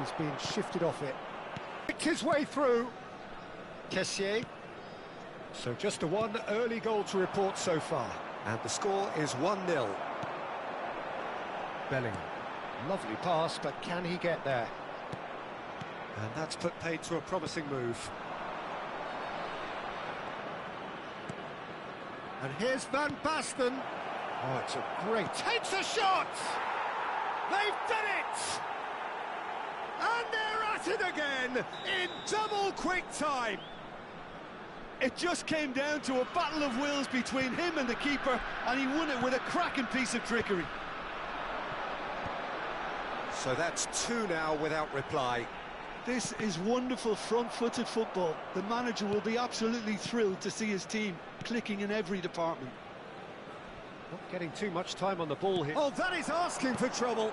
He's been shifted off it. Picked his way through. Kessié. So just a one early goal to report so far. And the score is 1-0. Bellingham. Lovely pass, but can he get there? And that's put paid to a promising move. And here's Van Basten. Oh, it's a great... Takes a shot! They've done it! And they're at it again, in double quick time. It just came down to a battle of wills between him and the keeper, and he won it with a cracking piece of trickery. So that's two now without reply. This is wonderful front-footed football. The manager will be absolutely thrilled to see his team clicking in every department. Not getting too much time on the ball here. Oh, that is asking for trouble.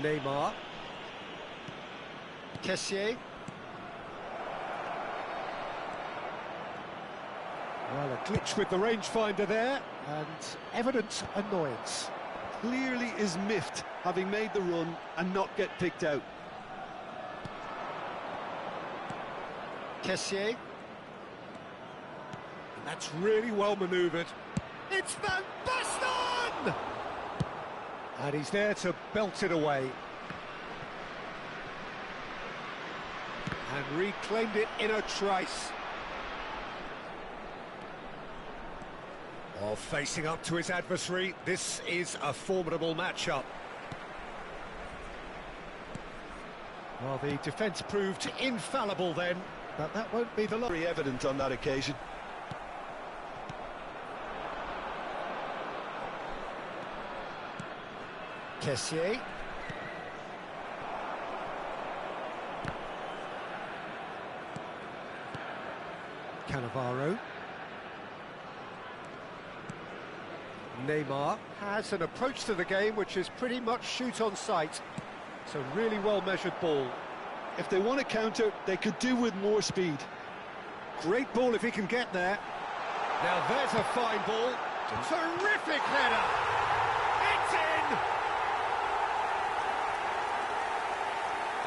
Neymar. Kessié. Well, a glitch with the rangefinder there, and evident annoyance. Clearly is miffed, having made the run and not get picked out. Kessié. And that's really well manoeuvred. It's Van Basten! And he's there to belt it away. And reclaimed it in a trice. Oh, facing up to his adversary, this is a formidable matchup. Well, the defence proved infallible then, but that won't be the last. Very evident on that occasion. Kessié. Cannavaro. Neymar has an approach to the game which is pretty much shoot on sight. It's a really well-measured ball. If they want to counter, they could do with more speed. Great ball if he can get there. Now there's a fine ball. Terrific header. It's in!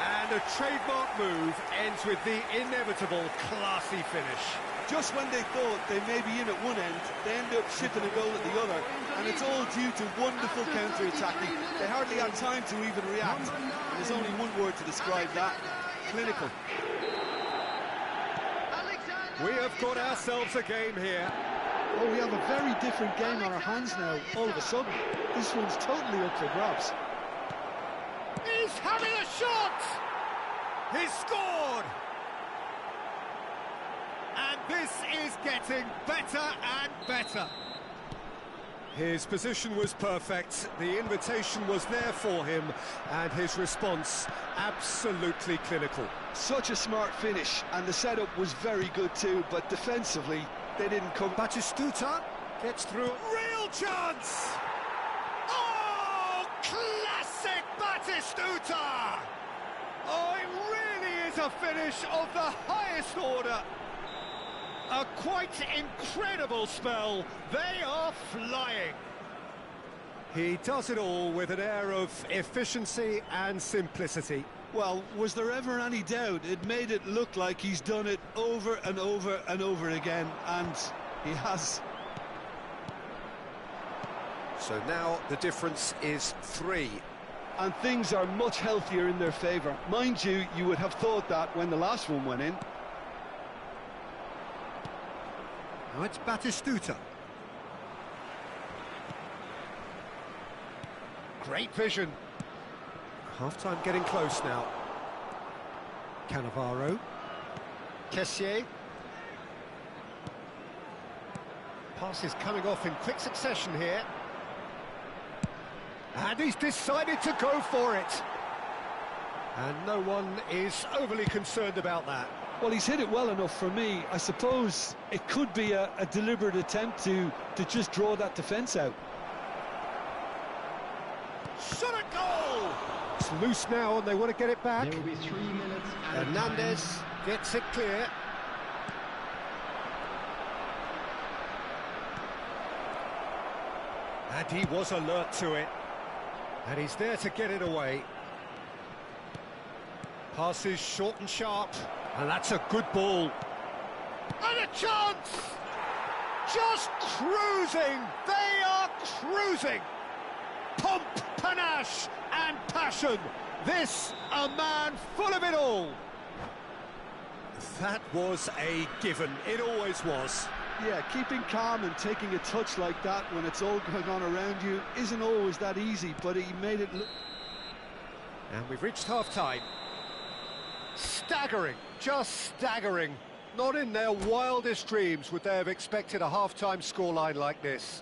And a trademark move ends with the inevitable classy finish. Just when they thought they may be in at one end, they end up shipping a goal at the other, and it's all due to wonderful counter-attacking. They hardly had time to even react. And there's only one word to describe that: clinical. We have got ourselves a game here. Oh, we have a very different game on our hands now, all of a sudden. This one's totally up for grabs. He's having a shot! He's scored! And this is getting better and better. His position was perfect, the invitation was there for him, and his response absolutely clinical. Such a smart finish, and the setup was very good too, but defensively, they didn't come. Batistuta gets through. Real chance! Oh, classic Batistuta! Oh, it really is a finish of the highest order. A quite incredible spell. They are flying. He does it all with an air of efficiency and simplicity. Well, was there ever any doubt? It made it look like he's done it over and over and over again, and he has. So now the difference is 3. And things are much healthier in their favour. Mind you, you would have thought that when the last one went in. Now it's Batistuta. Great vision. Half-time getting close now. Cannavaro. Kessié. Passes coming off in quick succession here. And he's decided to go for it. And no one is overly concerned about that. Well, he's hit it well enough for me. I suppose it could be a deliberate attempt to just draw that defence out. Shot a goal! It's loose now and they want to get it back. There will be 3 minutes. Hernandez gets it clear. And he was alert to it. And he's there to get it away. Passes short and sharp. And that's a good ball. And a chance! Just cruising! They are cruising! Pomp, panache and passion. This, a man full of it all. That was a given. It always was. Yeah, keeping calm and taking a touch like that when it's all going on around you isn't always that easy, but he made it look... And we've reached half-time. Staggering, just staggering. Not in their wildest dreams would they have expected a half-time scoreline like this.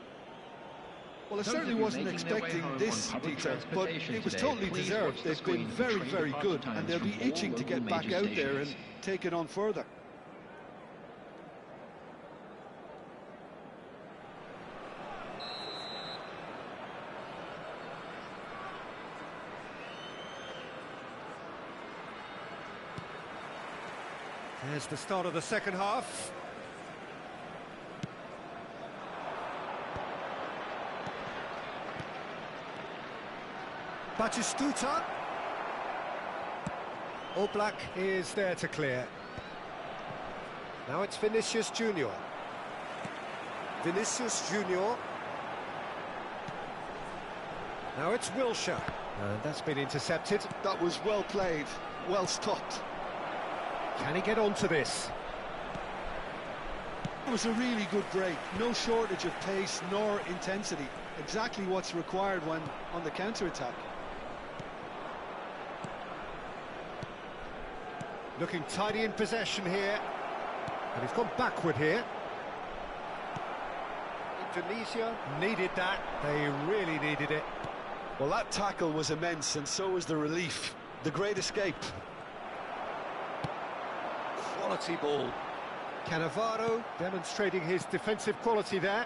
Well, I certainly wasn't expecting this, Peter, but it was totally deserved. They've been very, very good, and they'll be itching to get back out there and take it on further. There's the start of the second half. Batistuta. Oblak is there to clear. Now it's Vinicius Junior. Vinicius Junior. Now it's Wilshere. And that's been intercepted. That was well played, well stopped. Can he get onto this? It was a really good break. No shortage of pace nor intensity. Exactly what's required when on the counter-attack. Looking tidy in possession here. And he's gone backward here. Indonesia needed that. They really needed it. Well, that tackle was immense, and so was the relief. The great escape. Quality ball. Cannavaro demonstrating his defensive quality there.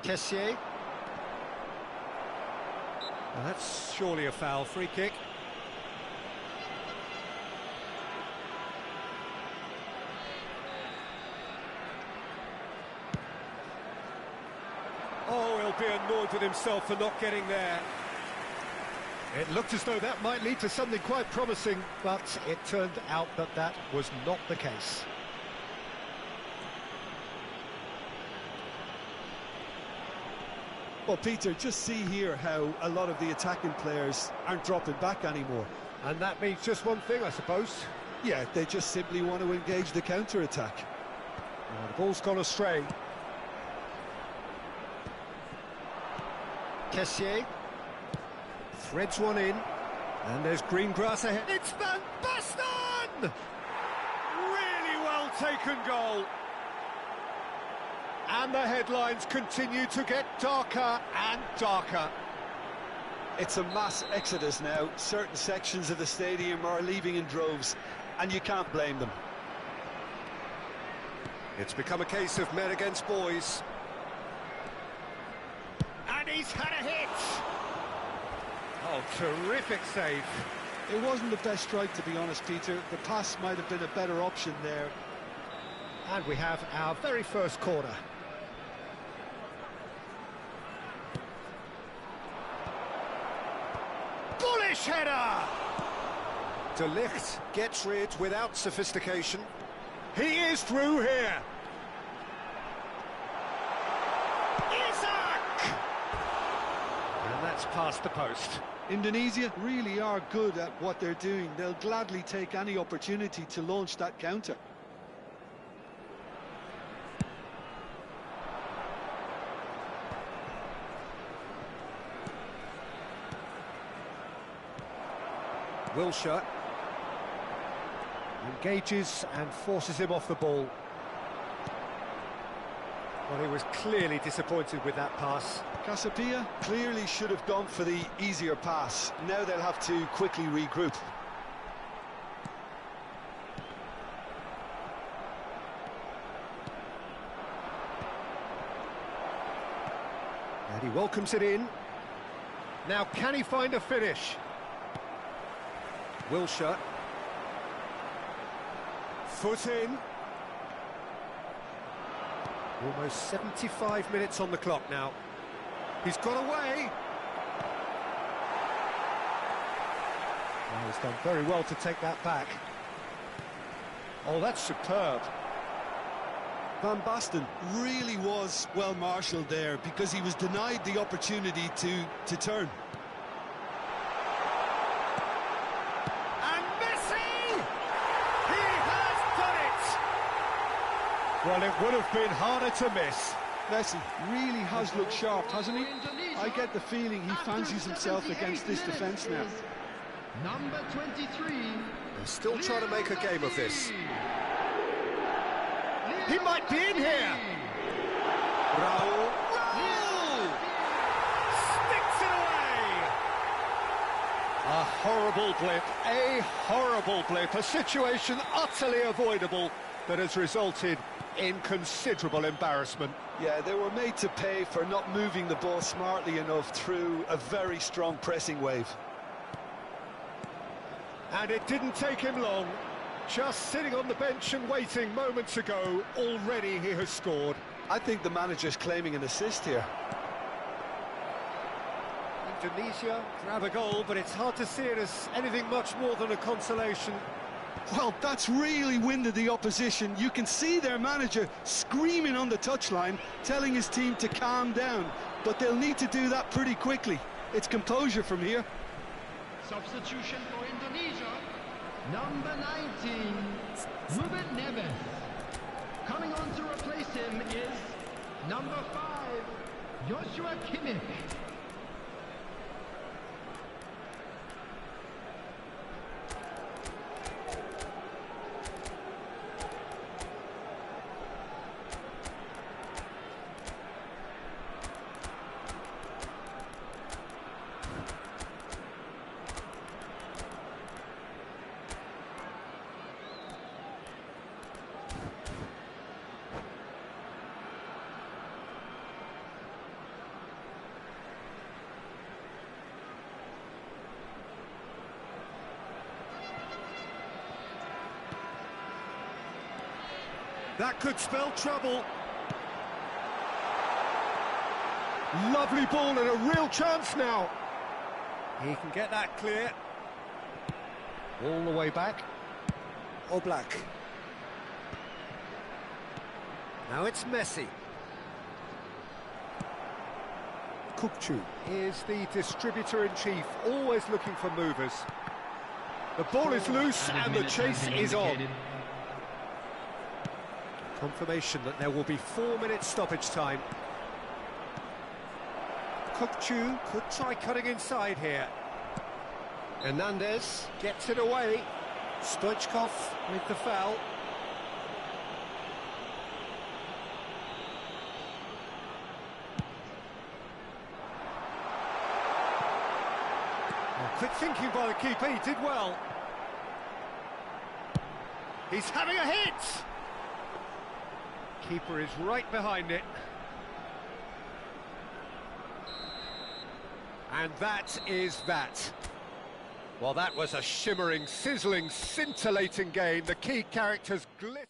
Kessié. Well, that's surely a foul. Free kick. Oh, he'll be annoyed with himself for not getting there. It looked as though that might lead to something quite promising, but it turned out that that was not the case. Well, Peter, just see here how a lot of the attacking players aren't dropping back anymore. And that means just one thing, I suppose. Yeah, they just simply want to engage the counter-attack. The ball's gone astray. Kessié threads one in, and there's green grass ahead. It's Van Basten! Really well taken goal. And the headlines continue to get darker and darker. It's a mass exodus now. Certain sections of the stadium are leaving in droves, and you can't blame them. It's become a case of men against boys. And he's had a hit! Oh, terrific save. It wasn't the best strike, to be honest, Peter. The pass might have been a better option there. And we have our very first corner. Bullish header! De Ligt gets rid without sophistication. He is through here. And that's past the post. Indonesia really are good at what they're doing. They'll gladly take any opportunity to launch that counter. Wilshere engages and forces him off the ball. Well, he was clearly disappointed with that pass. Casapia clearly should have gone for the easier pass. Now they'll have to quickly regroup. And he welcomes it in. Now, can he find a finish? Wilshere. Foot in. Almost 75 minutes on the clock now. He's got away. Well, he's done very well to take that back. Oh, that's superb. Van Basten really was well marshalled there because he was denied the opportunity to turn. And Messi! He has done it! Well, it would have been harder to miss. Messi really has looked sharp, hasn't he? I get the feeling he fancies himself against this defence now. Number 23. They're still trying to make a game of this. He might be in here. Raul. Sticks it away. A horrible blip, a situation utterly avoidable that has resulted in considerable embarrassment. Yeah, they were made to pay for not moving the ball smartly enough through a very strong pressing wave. And it didn't take him long. Just sitting on the bench and waiting moments ago, already he has scored. I think the manager's claiming an assist here. Indonesia grab a goal, but it's hard to see it as anything much more than a consolation. Well, that's really winded the opposition. You can see their manager screaming on the touchline, telling his team to calm down. But they'll need to do that pretty quickly. It's composure from here. Substitution for Indonesia. Number 19, Ruben Neves. Coming on to replace him is number 5, Joshua Kimmich. That could spell trouble. Lovely ball and a real chance now. He can get that clear. All the way back. Oblak. Now it's Messi. Kukçu is the distributor-in-chief, always looking for movers. The ball is loose and the chase is on. Confirmation that there will be 4 minutes stoppage time. Kukçu could try cutting inside here. Hernandez gets it away. Stoichkov with the foul. Quick thinking by the keeper, he did well. He's having a hit! Keeper is right behind it. And that is that. Well, that was a shimmering, sizzling, scintillating game. The key characters glittered.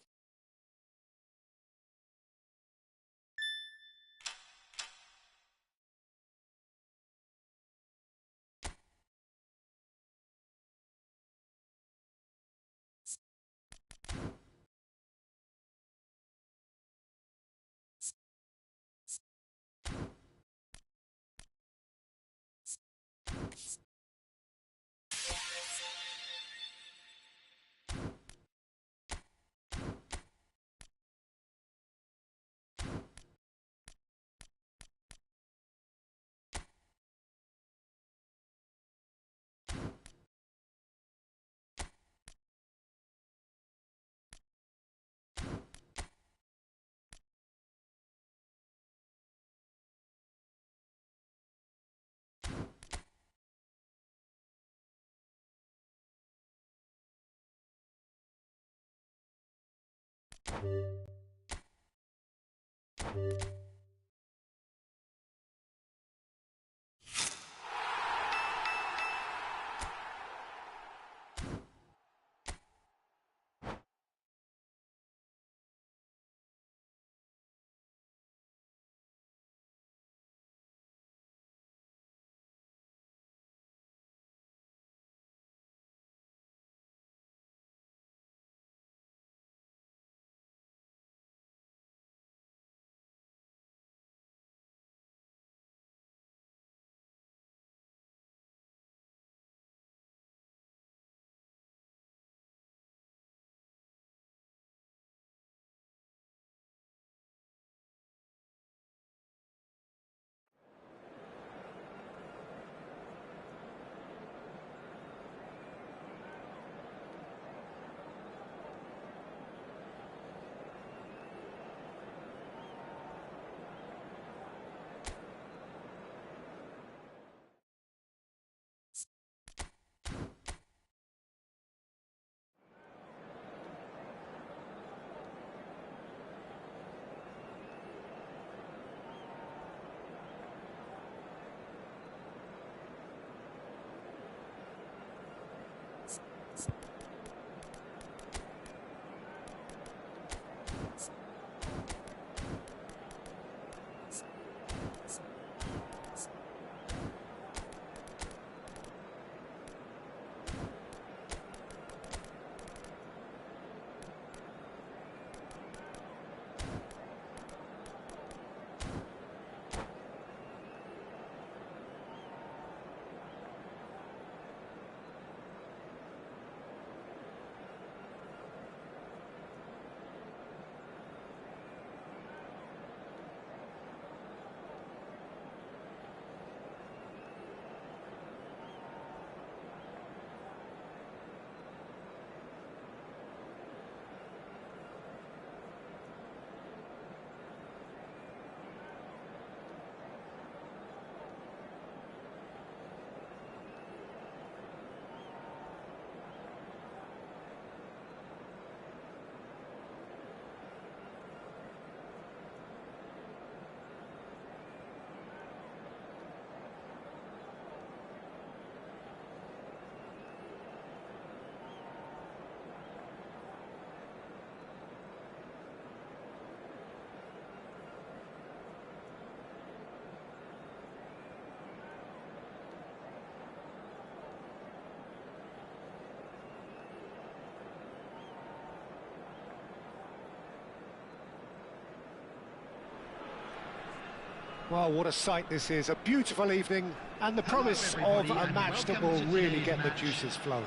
Well, what a sight this is. A beautiful evening and the promise of a match that will really get the juices flowing.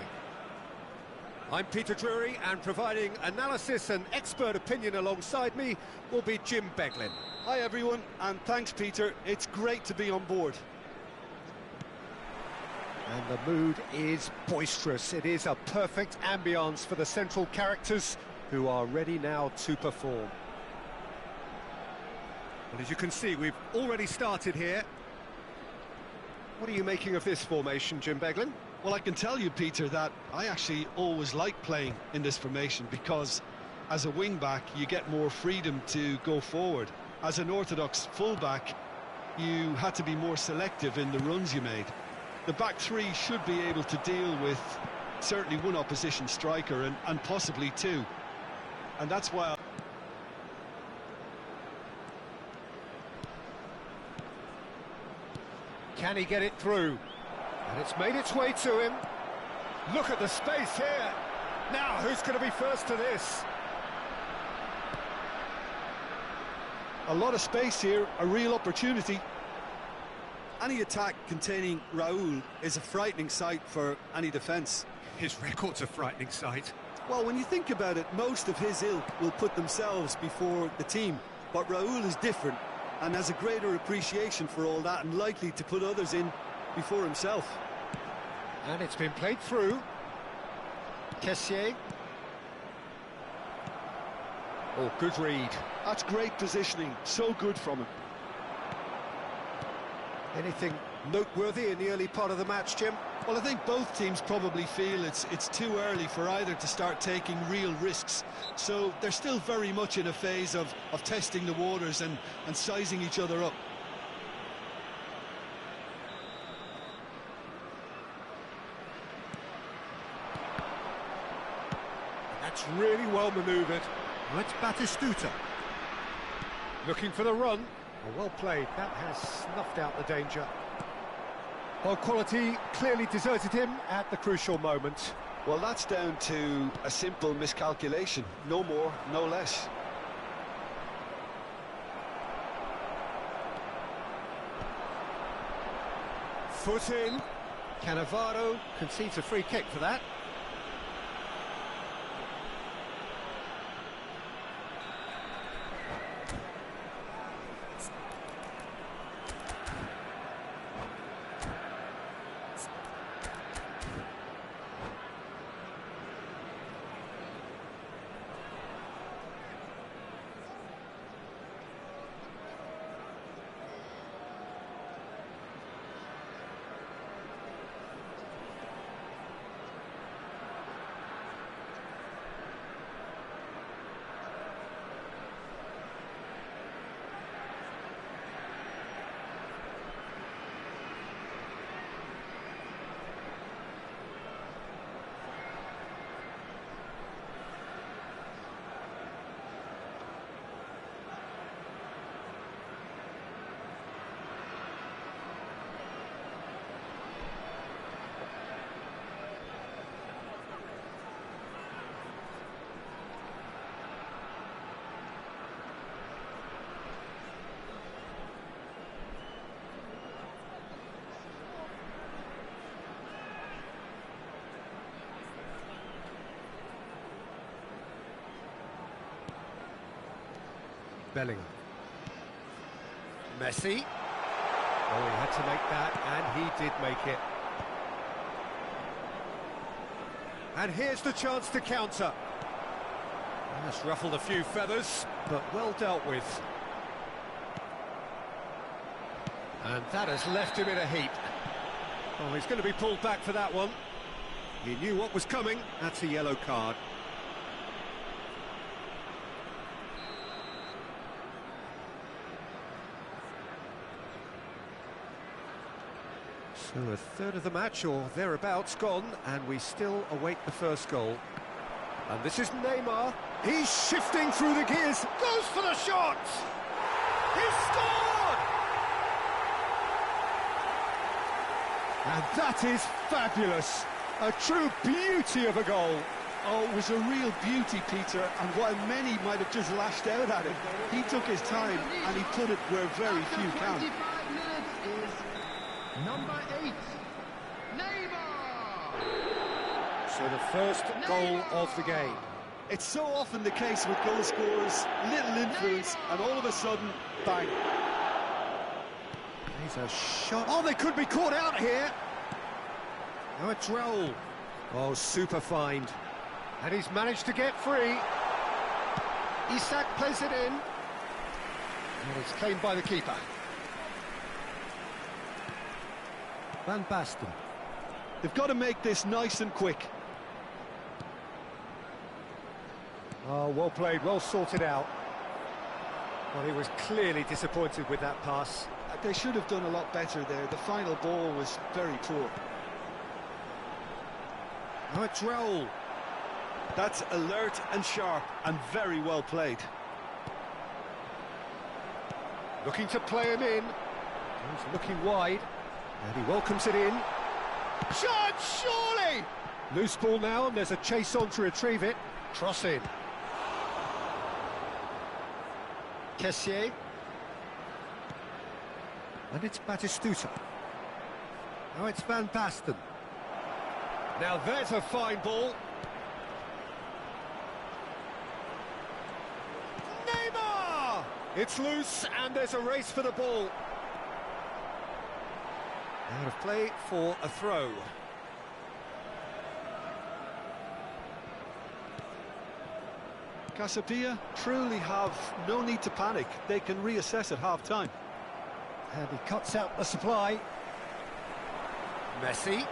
I'm Peter Drury, and providing analysis and expert opinion alongside me will be Jim Beglin. Hi everyone, and thanks Peter. It's great to be on board. And the mood is boisterous. It is a perfect ambience for the central characters who are ready now to perform. Well, as you can see, we've already started here. What are you making of this formation, Jim Beglin? Well, I can tell you, Peter, that I actually always like playing in this formation because as a wing-back, you get more freedom to go forward. As an orthodox full-back, you had to be more selective in the runs you made. The back three should be able to deal with certainly one opposition striker and possibly two. And that's why... Can he get it through? And it's made its way to him. Look at the space here. Now, who's going to be first to this? A lot of space here, a real opportunity. Any attack containing Raul is a frightening sight for any defence. His record's a frightening sight. Well, when you think about it, most of his ilk will put themselves before the team. But Raul is different and has a greater appreciation for all that and likely to put others in before himself. And it's been played through. Kessié. Oh, good read. That's great positioning, so good from him. Anything noteworthy in the early part of the match, Jim? Well, I think both teams probably feel it's too early for either to start taking real risks. So they're still very much in a phase of testing the waters and sizing each other up. That's really well manoeuvred. That's Batistuta. Looking for the run. Oh, well played. That has snuffed out the danger. Well, quality clearly deserted him at the crucial moment. Well, that's down to a simple miscalculation. No more, no less. Foot in. Cannavaro concedes a free kick for that. Bellingham. Messi. Oh, he had to make that, and he did make it. And here's the chance to counter. That's ruffled a few feathers, but well dealt with. And that has left him in a heap. Oh, he's going to be pulled back for that one. He knew what was coming. That's a yellow card. So a third of the match, or thereabouts, gone, and we still await the first goal. And this is Neymar. He's shifting through the gears. Goes for the shot! He scored! And that is fabulous. A true beauty of a goal. Oh, it was a real beauty, Peter, and while many might have just lashed out at it, he took his time and he put it where very few can. 25 minutes is number 8, Mabar. So the first goal of the game. It's so often the case with goal scorers, little influence, and all of a sudden, bang. He's a shot. Oh, they could be caught out here. Oh, it's Raul. Oh, super find. And he's managed to get free. Isak plays it in. And it's claimed by the keeper. Van Basten. They've got to make this nice and quick. Oh, well played, well sorted out. Well, he was clearly disappointed with that pass. They should have done a lot better there. The final ball was very poor. Oh, it's Raul. That's alert and sharp and very well played. Looking to play him in. He's looking wide. And he welcomes it in. Chance, surely! Loose ball now, and there's a chase on to retrieve it. Cross in. Kessié. And it's Batistuta. Now it's Van Basten. Now there's a fine ball. Neymar! It's loose, and there's a race for the ball. Out of play for a throw. Casapia truly have no need to panic. They can reassess at half-time. And he cuts out the supply. Messi.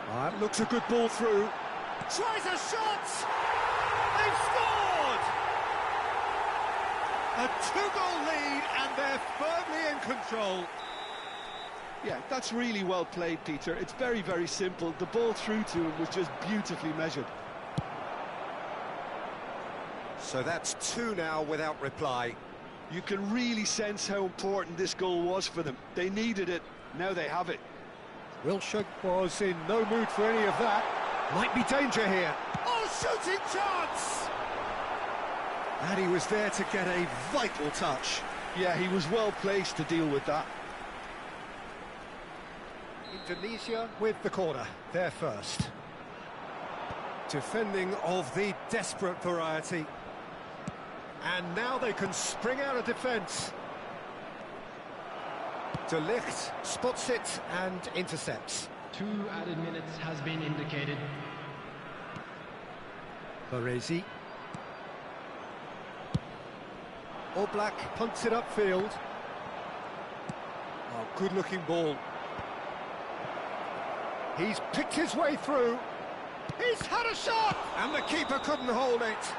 That looks a good ball through. Tries a shot! They've scored! A two-goal lead, and they're firmly in control. Yeah, that's really well played, Peter. It's very, very simple. The ball through to him was just beautifully measured. So that's two now without reply. You can really sense how important this goal was for them. They needed it, now they have it. Wilshere was in no mood for any of that. Might be danger here. Oh, shooting chance! And he was there to get a vital touch. Yeah, he was well placed to deal with that. Indonesia with the corner, they're first. Defending of the desperate variety. And now they can spring out of defence. De Ligt spots it and intercepts. 2 added minutes has been indicated. Baresi. Oblak punts it upfield. Oh, good-looking ball. He's picked his way through. He's had a shot! And the keeper couldn't hold it.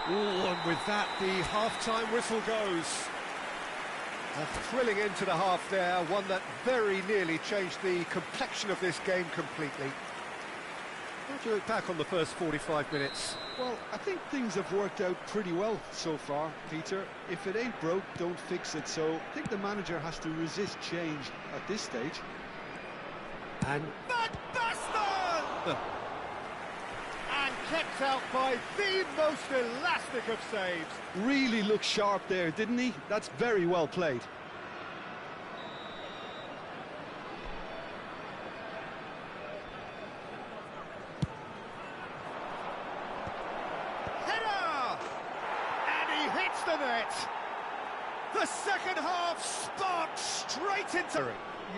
Ooh, and with that, the half-time whistle goes. A thrilling end to the half there, one that very nearly changed the complexion of this game completely. How do you look back on the first 45 minutes? Well, I think things have worked out pretty well so far, Peter. If it ain't broke, don't fix it. So I think the manager has to resist change at this stage. And Van Basten! And kept out by the most elastic of saves. Really looked sharp there, didn't he? That's very well played. Header! And he hits the net. threat. The second half sparked straight into...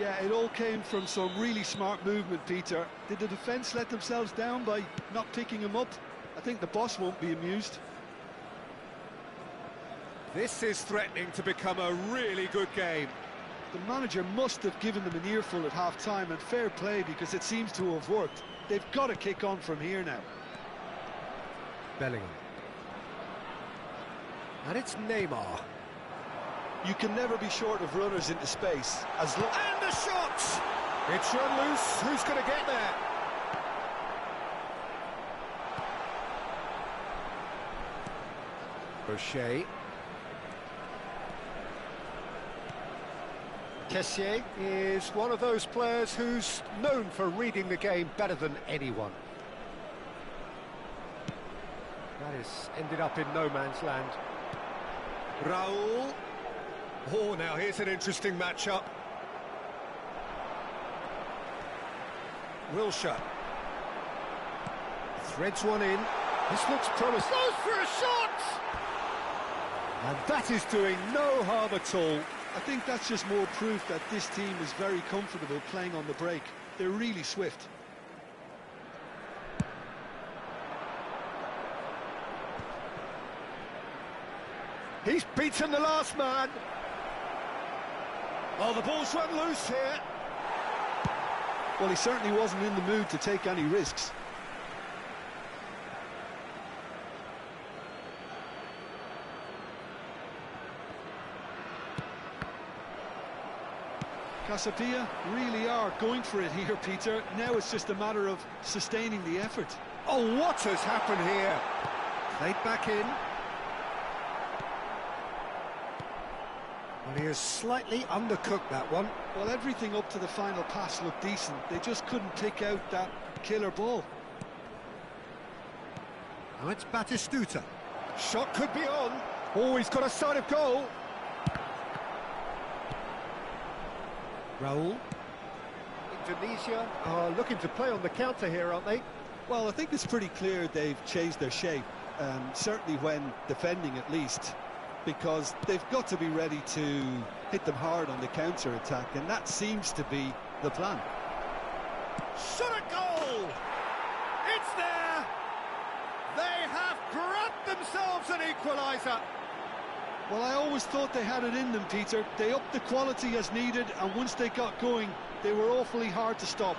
Yeah, it all came from some really smart movement, Peter. Did the defence let themselves down by not picking him up? I think the boss won't be amused. This is threatening to become a really good game. The manager must have given them an earful at half-time, and fair play because it seems to have worked. They've got to kick on from here now. Bellingham. And it's Neymar. You can never be short of runners into space. And the shot! It's run loose. Who's going to get there? O'Shea. Kessié is one of those players who's known for reading the game better than anyone. That has ended up in no man's land. Raul. Oh, now here's an interesting matchup. Wilshere. Threads one in. This looks promising. Goes for a shot! And that is doing no harm at all. I think that's just more proof that this team is very comfortable playing on the break. They're really swift. He's beaten the last man. Oh, the ball's run loose here. Well, he certainly wasn't in the mood to take any risks. Casapia really are going for it here, Peter. Now it's just a matter of sustaining the effort. Oh, what has happened here? Played back in. Well, he has slightly undercooked that one. Well, everything up to the final pass looked decent. They just couldn't pick out that killer ball. Now it's Batistuta. Shot could be on. Oh, he's got a sight of goal. Raul. Indonesia are looking to play on the counter here, aren't they? Well, I think it's pretty clear they've changed their shape, certainly when defending at least, because they've got to be ready to hit them hard on the counter-attack, and that seems to be the plan. Shot a goal! It's there! They have grabbed themselves an equaliser! Well, I always thought they had it in them, Peter. They upped the quality as needed, and once they got going, they were awfully hard to stop.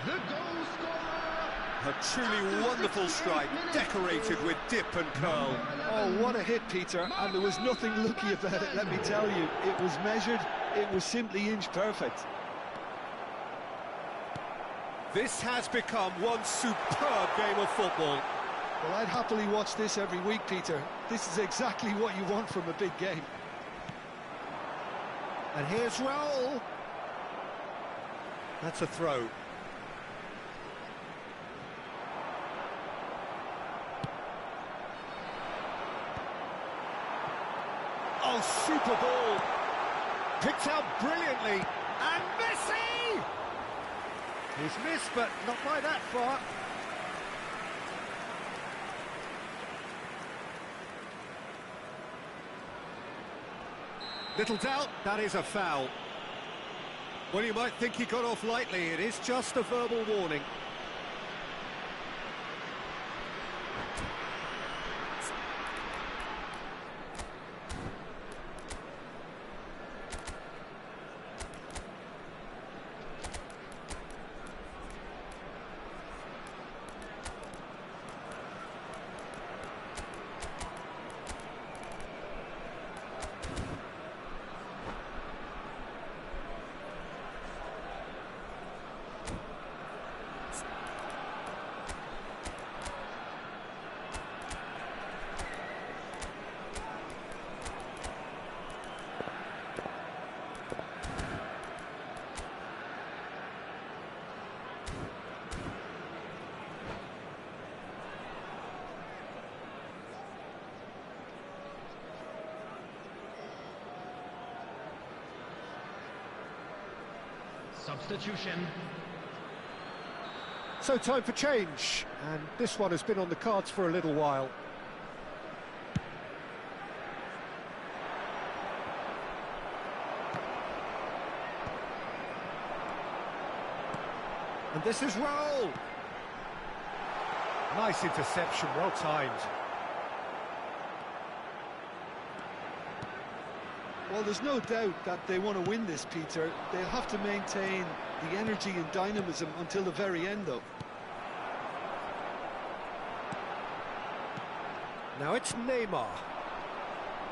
The goal scorer! A truly wonderful strike, decorated with dip and curl. Oh, what a hit, Peter, and there was nothing lucky about it, let me tell you. It was measured, it was simply inch perfect. This has become one superb game of football. Well, I'd happily watch this every week, Peter. This is exactly what you want from a big game. And here's Raul. That's a throw. Oh, super ball. Picked out brilliantly. And Messi! He's missed, but not by that far. Little doubt, that is a foul. Well, you might think he got off lightly. It is just a verbal warning. Substitution. So time for change, and this one has been on the cards for a little while. And this is Raul. Nice interception, well timed. Well, there's no doubt that they want to win this, Peter. They'll have to maintain the energy and dynamism until the very end, though. Now it's Neymar.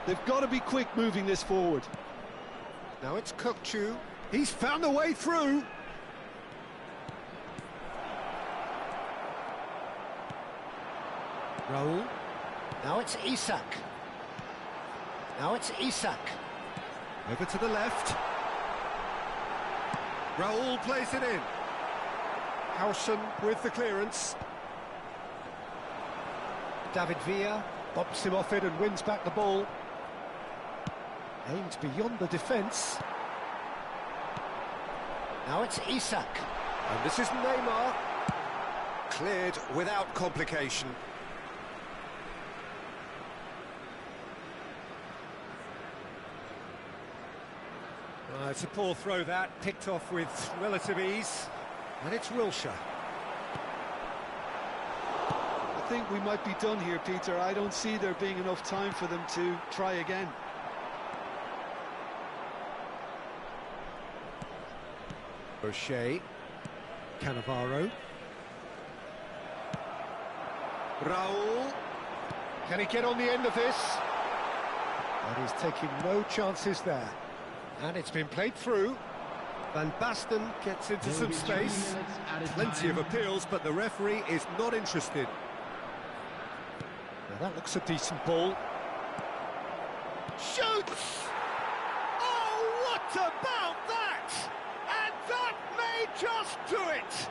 They've got to be quick moving this forward. Now it's Kukçu. He's found a way through. Raul. Now it's Isak. Now it's Isak. Over to the left. Raul plays it in. Howson with the clearance. David Villa bumps him off it and wins back the ball. Aimed beyond the defence. Now it's Isak. And this is Neymar. Cleared without complication. It's a poor throw that, picked off with relative ease. And it's Wilshere. I think we might be done here, Peter. I don't see there being enough time for them to try again. O'Shea. Cannavaro. Raul. Can he get on the end of this? And he's taking no chances there. And it's been played through. Van Basten gets into some space. Plenty of appeals, but the referee is not interested. Now that looks a decent ball. Shoots! Oh, what about that? And that may just do it!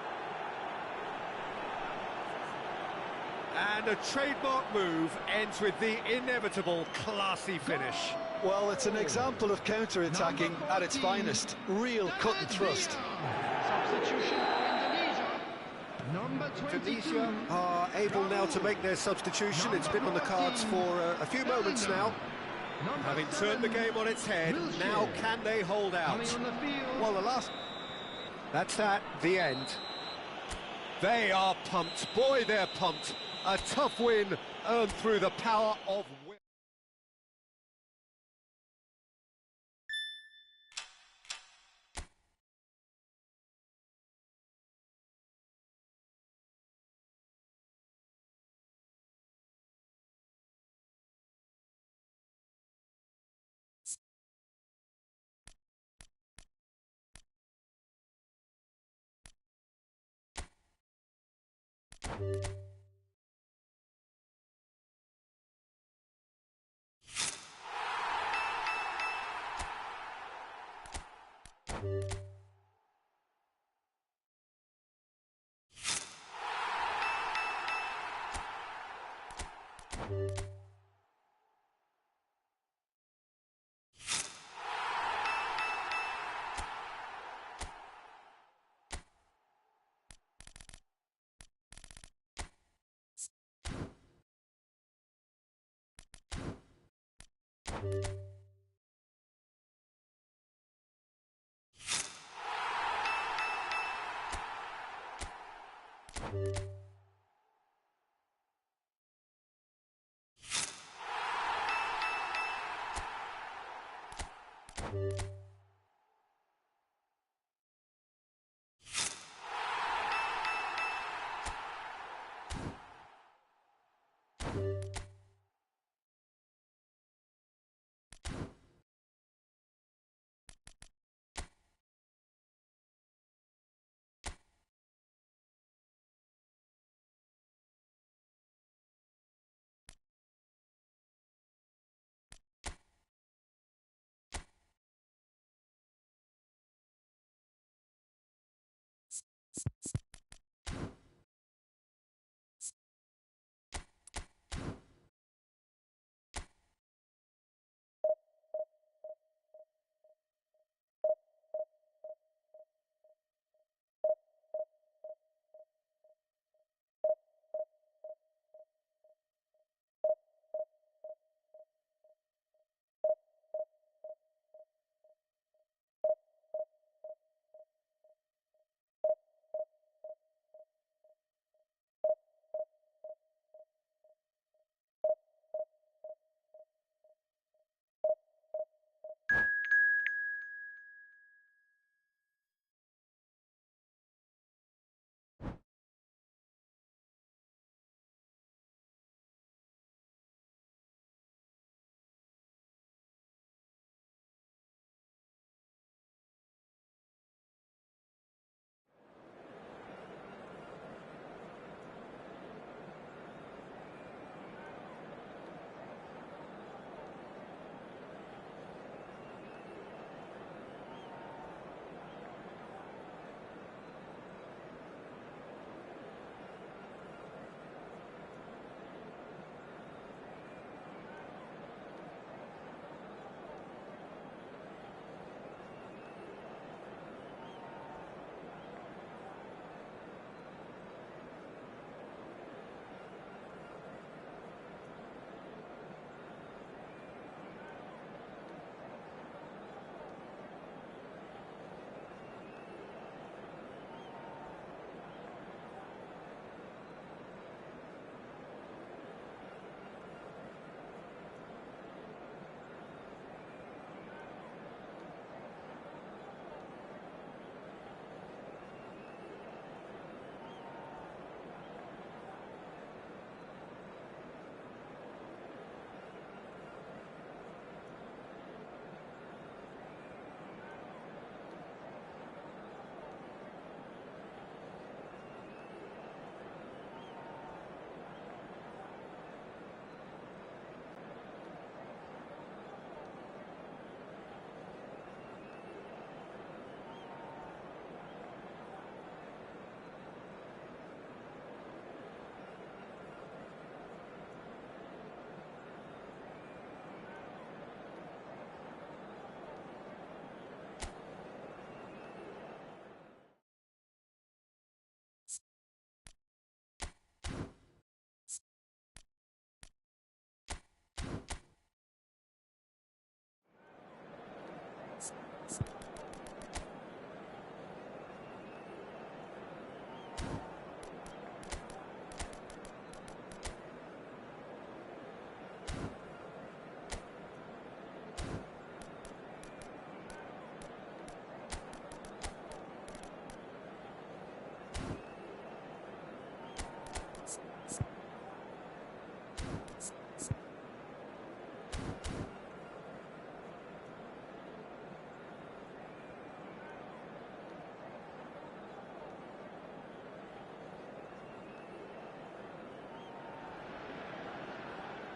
And a trademark move ends with the inevitable classy finish. Well, it's an example of counter-attacking at its finest. Real cut and thrust. Substitution for Indonesia. Number 22. Indonesia are able now to make their substitution. It's been on the cards for a few moments now. Having turned the game on its head, now can they hold out? Well, the last... That's that, the end. They are pumped. Boy, they're pumped. A tough win earned through the power of will.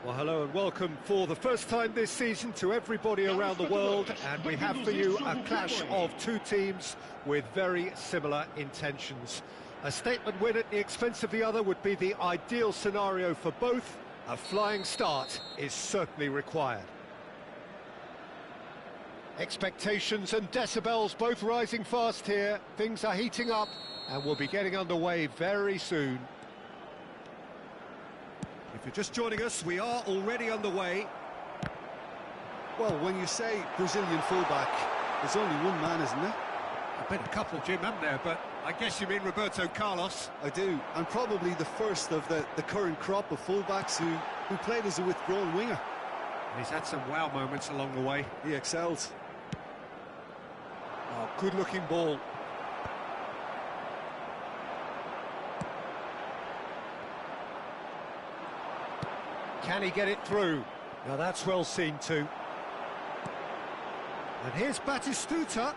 Well, hello and welcome for the first time this season to everybody around the world, and we have for you a clash of two teams with very similar intentions. A statement win at the expense of the other would be the ideal scenario for both. A flying start is certainly required. Expectations and decibels both rising fast here. Things are heating up and we'll be getting underway very soon. If you're just joining us, we are already underway. Well, when you say Brazilian fullback, there's only one man, isn't there? I've been a couple, Jim, haven't there? But I guess you mean Roberto Carlos. I do, and probably the first of the current crop of fullbacks who played as a withdrawn winger. And he's had some wow moments along the way. He excels. Oh, good-looking ball. Can he get it through? Now that's well seen too. And here's Batistuta.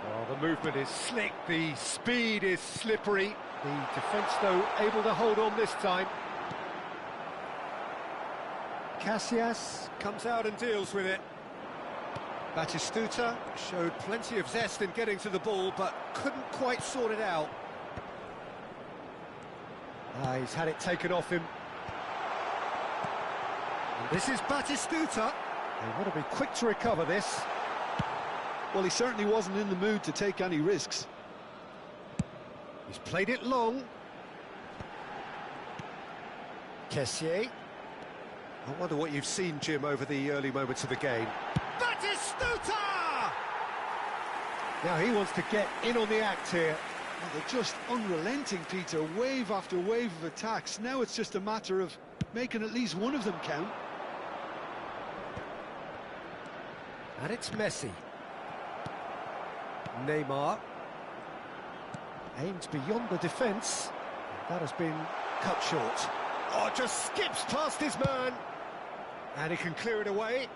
Oh, the movement is slick, the speed is slippery. The defence, though, able to hold on this time. Casillas comes out and deals with it. Batistuta showed plenty of zest in getting to the ball, but couldn't quite sort it out. He's had it taken off him. And this is Batistuta. They want to be quick to recover this. Well, he certainly wasn't in the mood to take any risks. He's played it long. Kessié. I wonder what you've seen, Jim, over the early moments of the game. Batistuta! Now he wants to get in on the act here. Well, they're just unrelenting, Peter. Wave after wave of attacks. Now it's just a matter of making at least one of them count. And it's Messi. Neymar. Aims beyond the defence. That has been cut short. Oh, just skips past his man. And he can clear it away.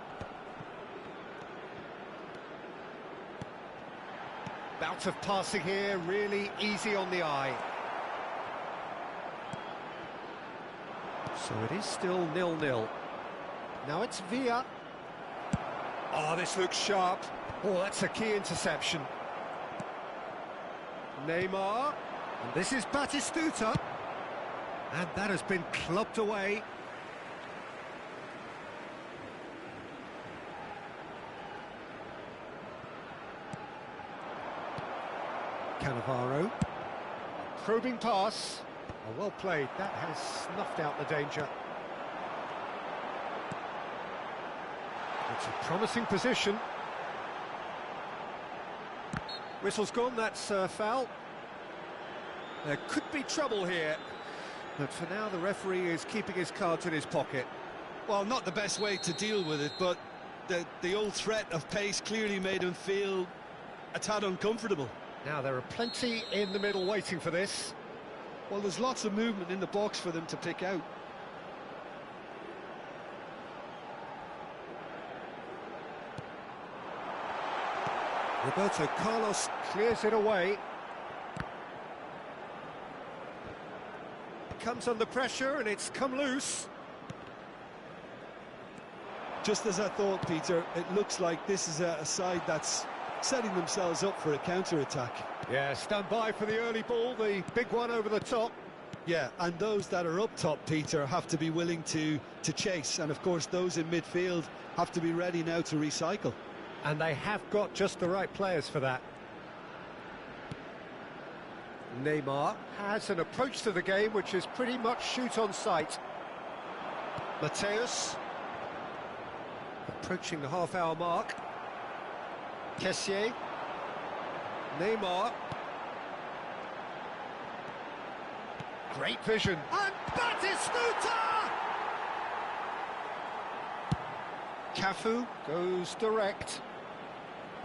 Bout of passing here, really easy on the eye. So it is still 0-0. Now it's Villa. Oh, this looks sharp. Oh, that's a key interception. Neymar. And this is Batistuta. And that has been clubbed away. Cannavaro. Probing pass. Oh, well played. That has snuffed out the danger. It's a promising position. Whistle's gone, that's foul. There could be trouble here. But for now, the referee is keeping his cards in his pocket. Well, not the best way to deal with it, but the old threat of pace clearly made him feel a tad uncomfortable. Now, there are plenty in the middle waiting for this. Well, there's lots of movement in the box for them to pick out. Roberto Carlos clears it away. Comes under pressure and it's come loose. Just as I thought, Peter, it looks like this is a side that's setting themselves up for a counter-attack. Yeah, stand by for the early ball, the big one over the top. Yeah, and those that are up top, Peter, have to be willing to chase. And, of course, those in midfield have to be ready now to recycle. And they have got just the right players for that. Neymar has an approach to the game which is pretty much shoot on sight. Mateus approaching the half-hour mark. Kessié. Neymar. Great vision. And Batistuta! Cafu goes direct.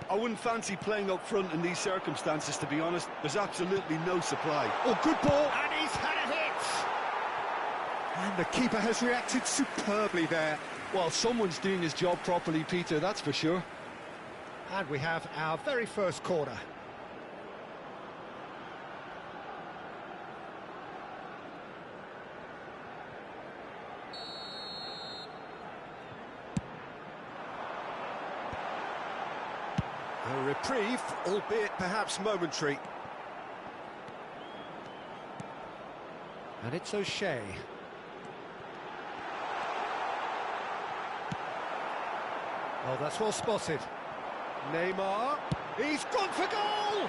I wouldn't fancy playing up front in these circumstances, to be honest. There's absolutely no supply. Oh, good ball. And he's had a hit. And the keeper has reacted superbly there. Well, someone's doing his job properly, Peter, that's for sure. And we have our very first corner. A reprieve, albeit perhaps momentary. And it's O'Shea. Well, that's well spotted. Neymar, he's gone for goal!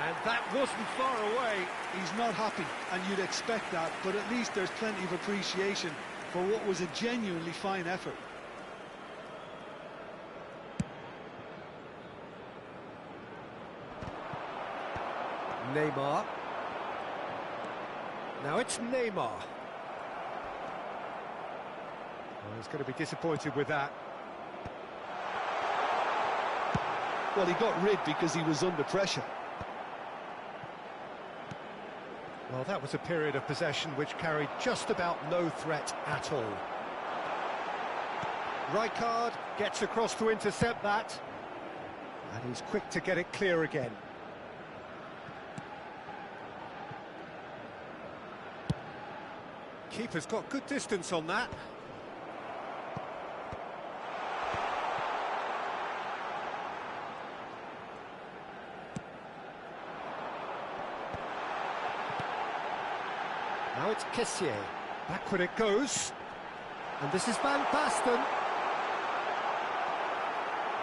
And that wasn't far away. He's not happy, and you'd expect that, but at least there's plenty of appreciation for what was a genuinely fine effort. Neymar. Now it's Neymar. Well, he's going to be disappointed with that. Well, he got rid because he was under pressure. Well, that was a period of possession which carried just about no threat at all. Rijkaard gets across to intercept that. And he's quick to get it clear again. Keeper's got good distance on that. Now it's Kessié. Backward it goes. And this is Van Basten.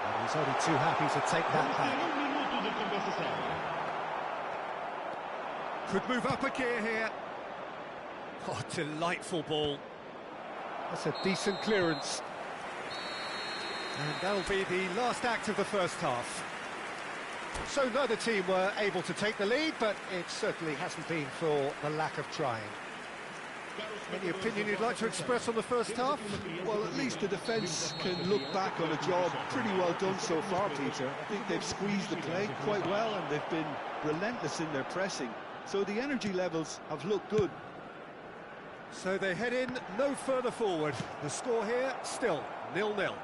And he's only too happy to take that back. Could move up a gear here. Oh, delightful ball. That's a decent clearance. And that'll be the last act of the first half. So neither team were able to take the lead, but it certainly hasn't been for the lack of trying. Any opinion you'd like to express on the first half? Well, at least the defence can look back on a job pretty well done so far, Peter. I think they've squeezed the play quite well, and they've been relentless in their pressing. So the energy levels have looked good. So they head in no further forward. The score here, still 0-0.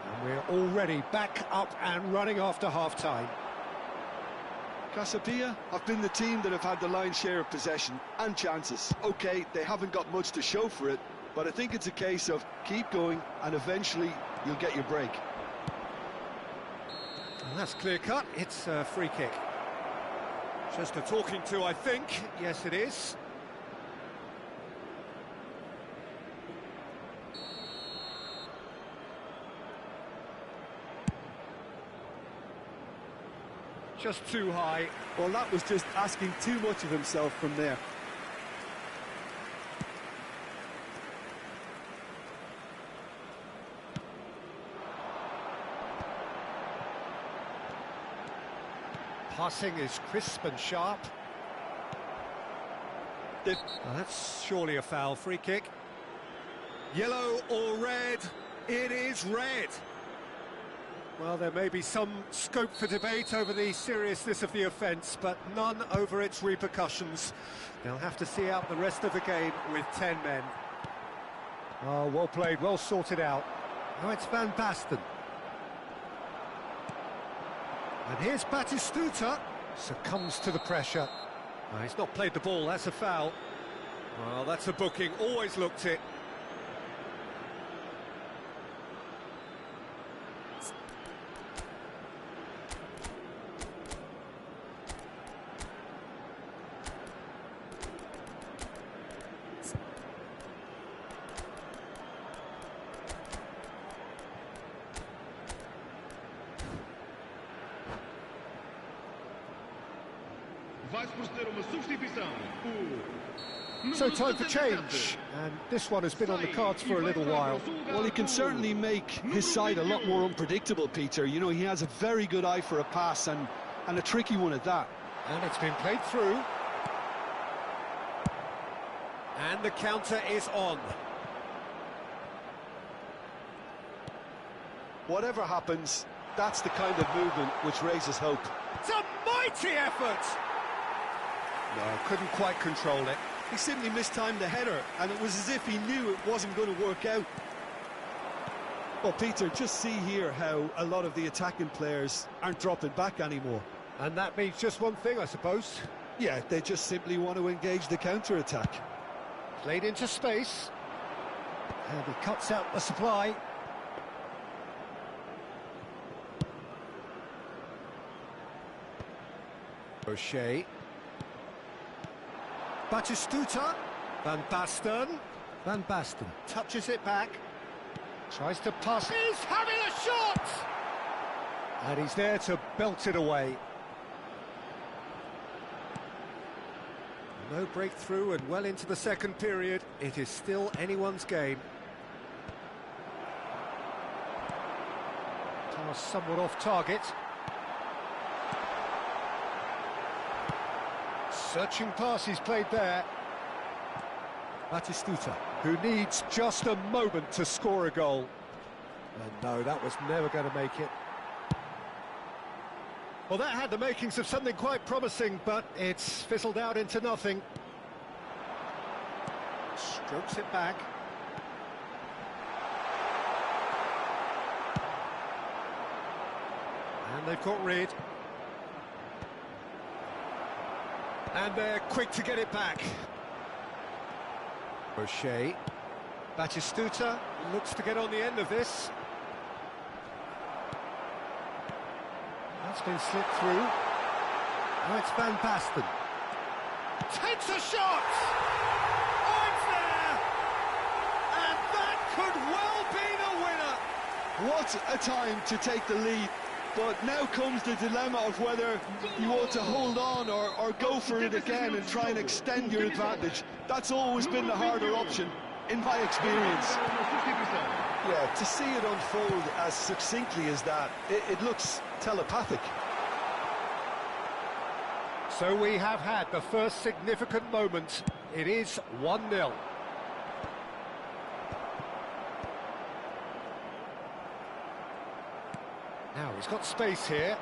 And we're already back up and running after half-time. Casapia have been the team that have had the lion's share of possession and chances. OK, they haven't got much to show for it, but I think it's a case of keep going and eventually you'll get your break. And that's clear-cut. It's a free kick. Just a talking to, I think. Yes, it is. Just too high. Well, that was just asking too much of himself from there. Passing is crisp and sharp. Well, that's surely a foul. Free kick. Yellow or red? It is red. Well, there may be some scope for debate over the seriousness of the offence, but none over its repercussions. They'll have to see out the rest of the game with 10 men. Oh, well played, well sorted out. Now it's Van Basten. And here's Batistuta. Succumbs to the pressure. Oh, he's not played the ball, that's a foul. Well, that's a booking, always looked it. So time for change, and this one has been on the cards for a little while. Well, he can certainly make his side a lot more unpredictable, Peter. You know, he has a very good eye for a pass, and a tricky one at that. And it's been played through. And the counter is on. Whatever happens, that's the kind of movement which raises hope. It's a mighty effort! No, couldn't quite control it. He simply mistimed the header, and it was as if he knew it wasn't going to work out. Well, Peter, just see here how a lot of the attacking players aren't dropping back anymore. And that means just one thing, I suppose. Yeah, they just simply want to engage the counter-attack. Played into space. And he cuts out the supply. O'Shea. Batistuta. Van Basten. Van Basten touches it back. Tries to pass. He's having a shot! And he's there to belt it away. No breakthrough and well into the second period. It is still anyone's game. Tara somewhat off target. Searching pass he's played there. Batistuta, who needs just a moment to score a goal. And no, that was never going to make it. Well, that had the makings of something quite promising, but it's fizzled out into nothing. Strokes it back. And they've got rid. And they're quick to get it back. O'Shea. Batistuta looks to get on the end of this. That's been slipped through. Now it's Van Basten. Takes a shot! Oh, it's there! And that could well be the winner! What a time to take the lead. But now comes the dilemma of whether you ought to hold on or go for it again and try and extend your advantage. That's always been the harder option, in my experience. Yeah, to see it unfold as succinctly as that, it looks telepathic. So we have had the first significant moment. It is 1-0. Now he's got space here.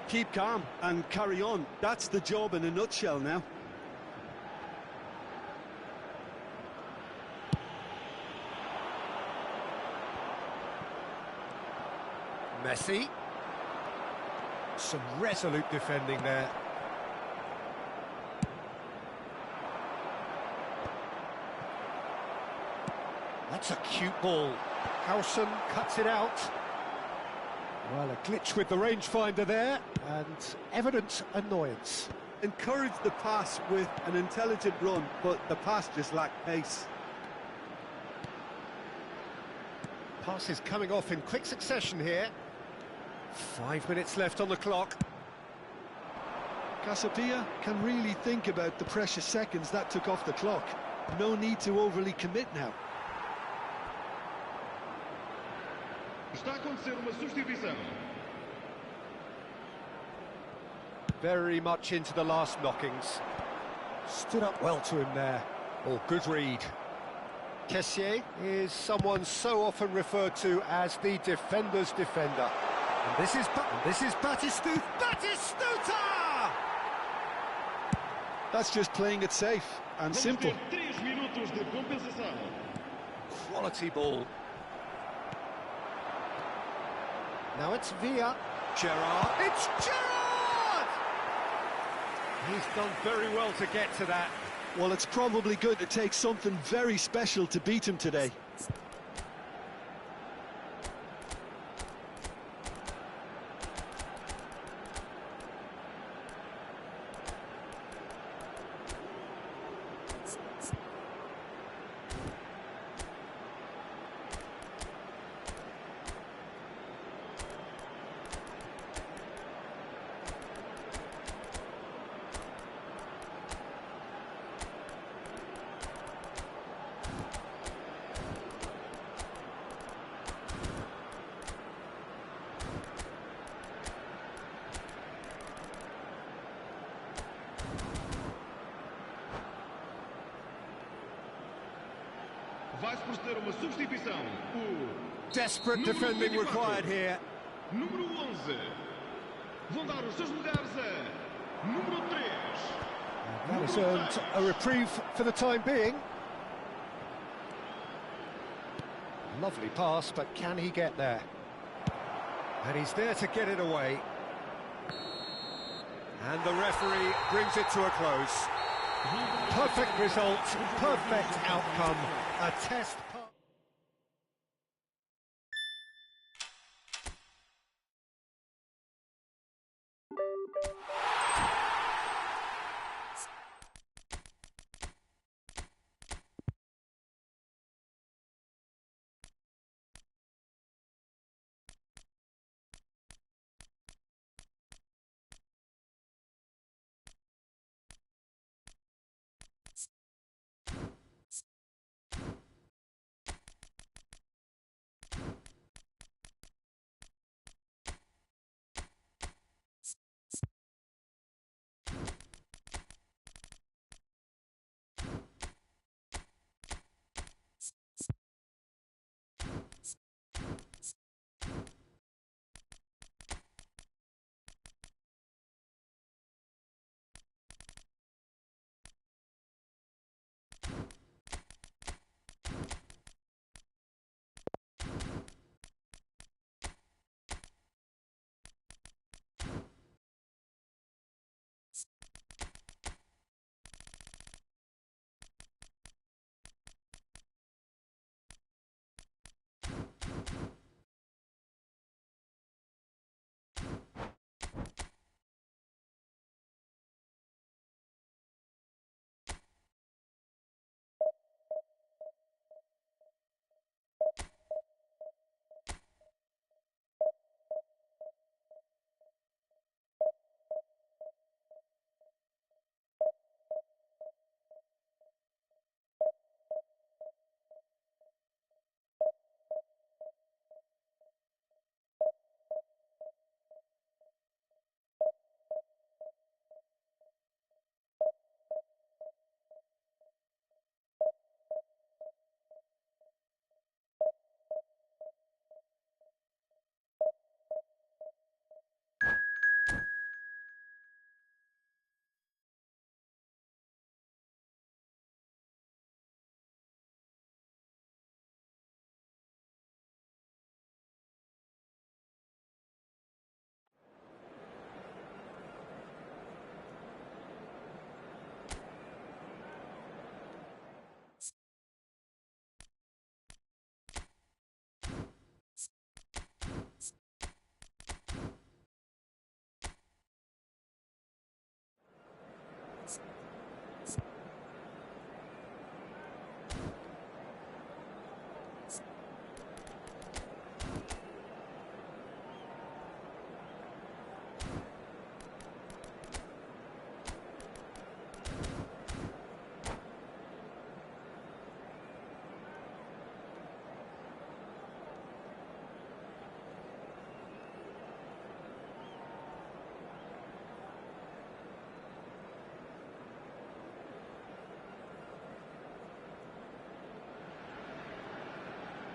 Keep calm and carry on. That's the job in a nutshell now. Messi. Some resolute defending there. That's a cute ball. Howson cuts it out. Well, a glitch with the rangefinder there, and evident annoyance. Encouraged the pass with an intelligent run, but the pass just lacked pace. Pass is coming off in quick succession here. 5 minutes left on the clock. Casapia can really think about the precious seconds that took off the clock. No need to overly commit now. Está a acontecer uma substituição. Very much into the last knockings. Stood up well to him there. Oh, good read. Kessié is someone so often referred to as the defender's defender. And this is Batistuta! Batistuta! That's just playing it safe and simple. 3 minutos de compensação. Quality ball. Now it's Villa. Gerrard. It's Gerrard! He's done very well to get to that. Well, it's probably going to take something very special to beat him today. Vai proceder uma substituição. Desperate defending required here. Número 11. Vão dar os seus lugares a número 3. That has earned a reprieve for the time being. Lovely pass, but can he get there? And he's there to get it away. And the referee brings it to a close. Perfect result, perfect outcome, a test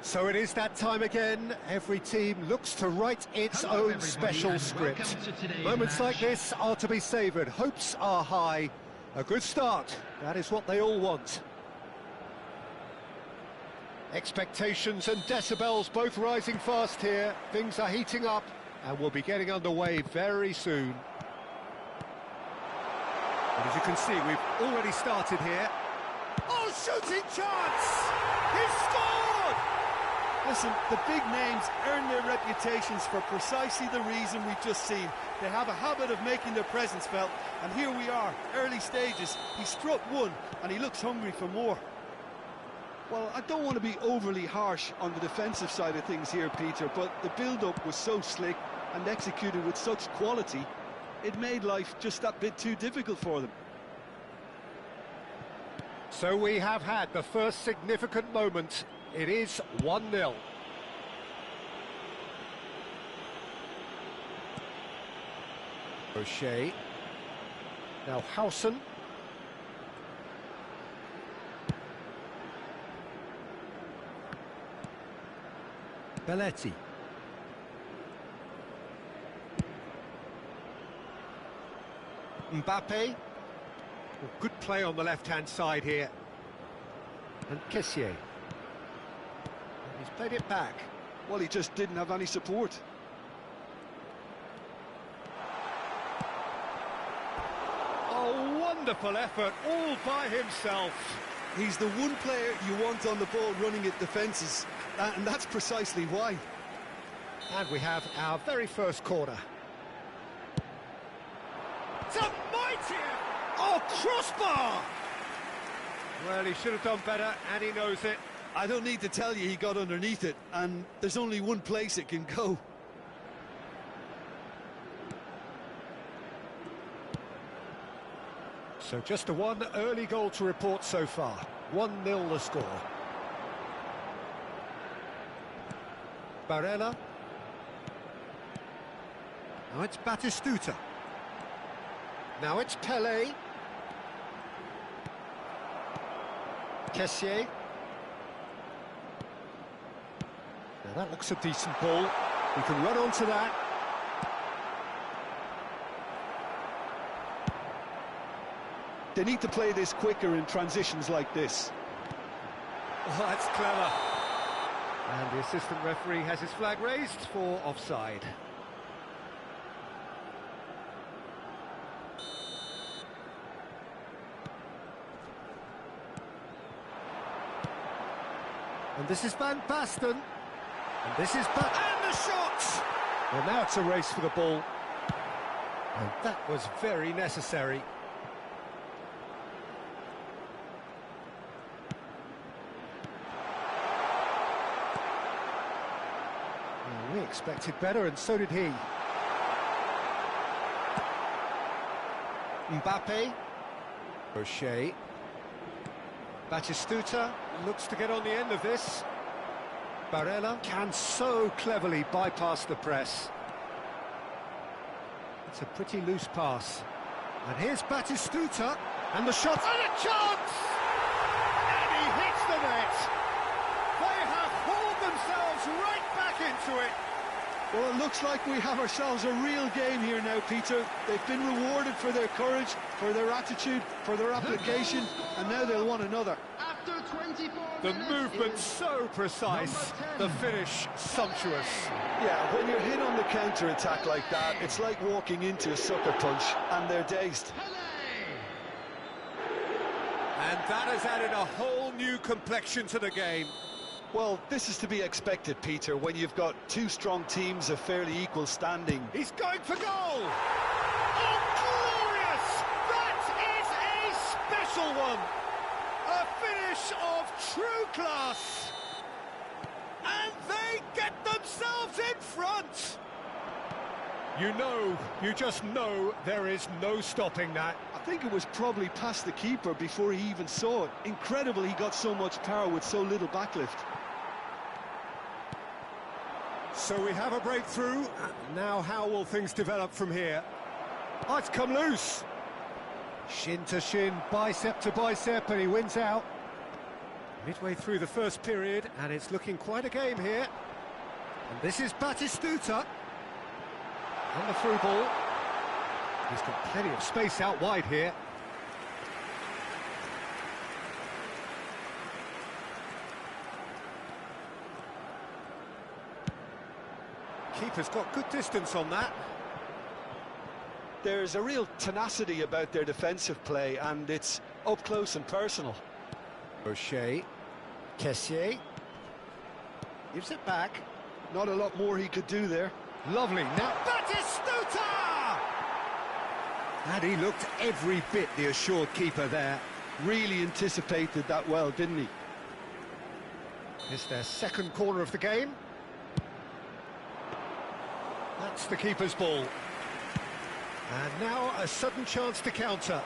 So it is that time again. Every team looks to write its own special script. Moments like this are to be savoured. Hopes are high. A good start. That is what they all want. Expectations and decibels both rising fast here. Things are heating up and we'll be getting underway very soon. And as you can see, we've already started here. Oh, shooting chance! He's scored! Listen, the big names earn their reputations for precisely the reason we've just seen. They have a habit of making their presence felt, and here we are, early stages. He struck one, and he looks hungry for more. Well, I don't want to be overly harsh on the defensive side of things here, Peter, but the build-up was so slick and executed with such quality, it made life just that bit too difficult for them. So we have had the first significant moment. It is 1-0. O'Shea. Now Howson. Belletti. Mbappe. Well, good play on the left-hand side here. And Kessié. He's played it back. Well, he just didn't have any support. Oh, wonderful effort, all by himself. He's the one player you want on the ball running at defences, and that's precisely why. And we have our very first corner. It's a mighty... Oh, crossbar! Well, he should have done better, and he knows it. I don't need to tell you he got underneath it, and there's only one place it can go. So just the one early goal to report so far. 1-0 the score. Barella. Now it's Batistuta. Now it's Pelé. Kessié. Now that looks a decent ball. We can run onto that. They need to play this quicker in transitions like this. Oh, that's clever. And the assistant referee has his flag raised for offside. And this is Van Basten. And this is and the shot! Well, now it's a race for the ball. And that was very necessary. Well, we expected better, and so did he. Mbappe. O'Shea. Batistuta looks to get on the end of this. Barella can so cleverly bypass the press. It's a pretty loose pass. And here's Batistuta, and the shot, and a chance! And he hits the net! They have hauled themselves right back into it! Well, it looks like we have ourselves a real game here now, Peter. They've been rewarded for their courage, for their attitude, for their application, and now they'll want another. The movement so precise, the finish sumptuous. Yeah, when you're hit on the counter-attack like that, it's like walking into a sucker punch, and they're dazed. And that has added a whole new complexion to the game. Well, this is to be expected, Peter, when you've got two strong teams of fairly equal standing. He's going for goal! Oh, glorious! That is a special one. A finish of true class. And they get themselves in front. You just know there is no stopping that. I think it was probably past the keeper before he even saw it. Incredible he got so much power with so little backlift. So we have a breakthrough. Now how will things develop from here? Oh, it's come loose. Shin to shin, bicep to bicep, and he wins out. Midway through the first period, and it's looking quite a game here. And this is Batistuta. On the through ball. He's got plenty of space out wide here. Keeper's got good distance on that. There's a real tenacity about their defensive play, and it's up close and personal. O'Shea, Kessier, gives it back. Not a lot more he could do there. Lovely, now Batistuta! And he looked every bit the assured keeper there. Really anticipated that well, didn't he? It's their second corner of the game. That's the keeper's ball. And now a sudden chance to counter.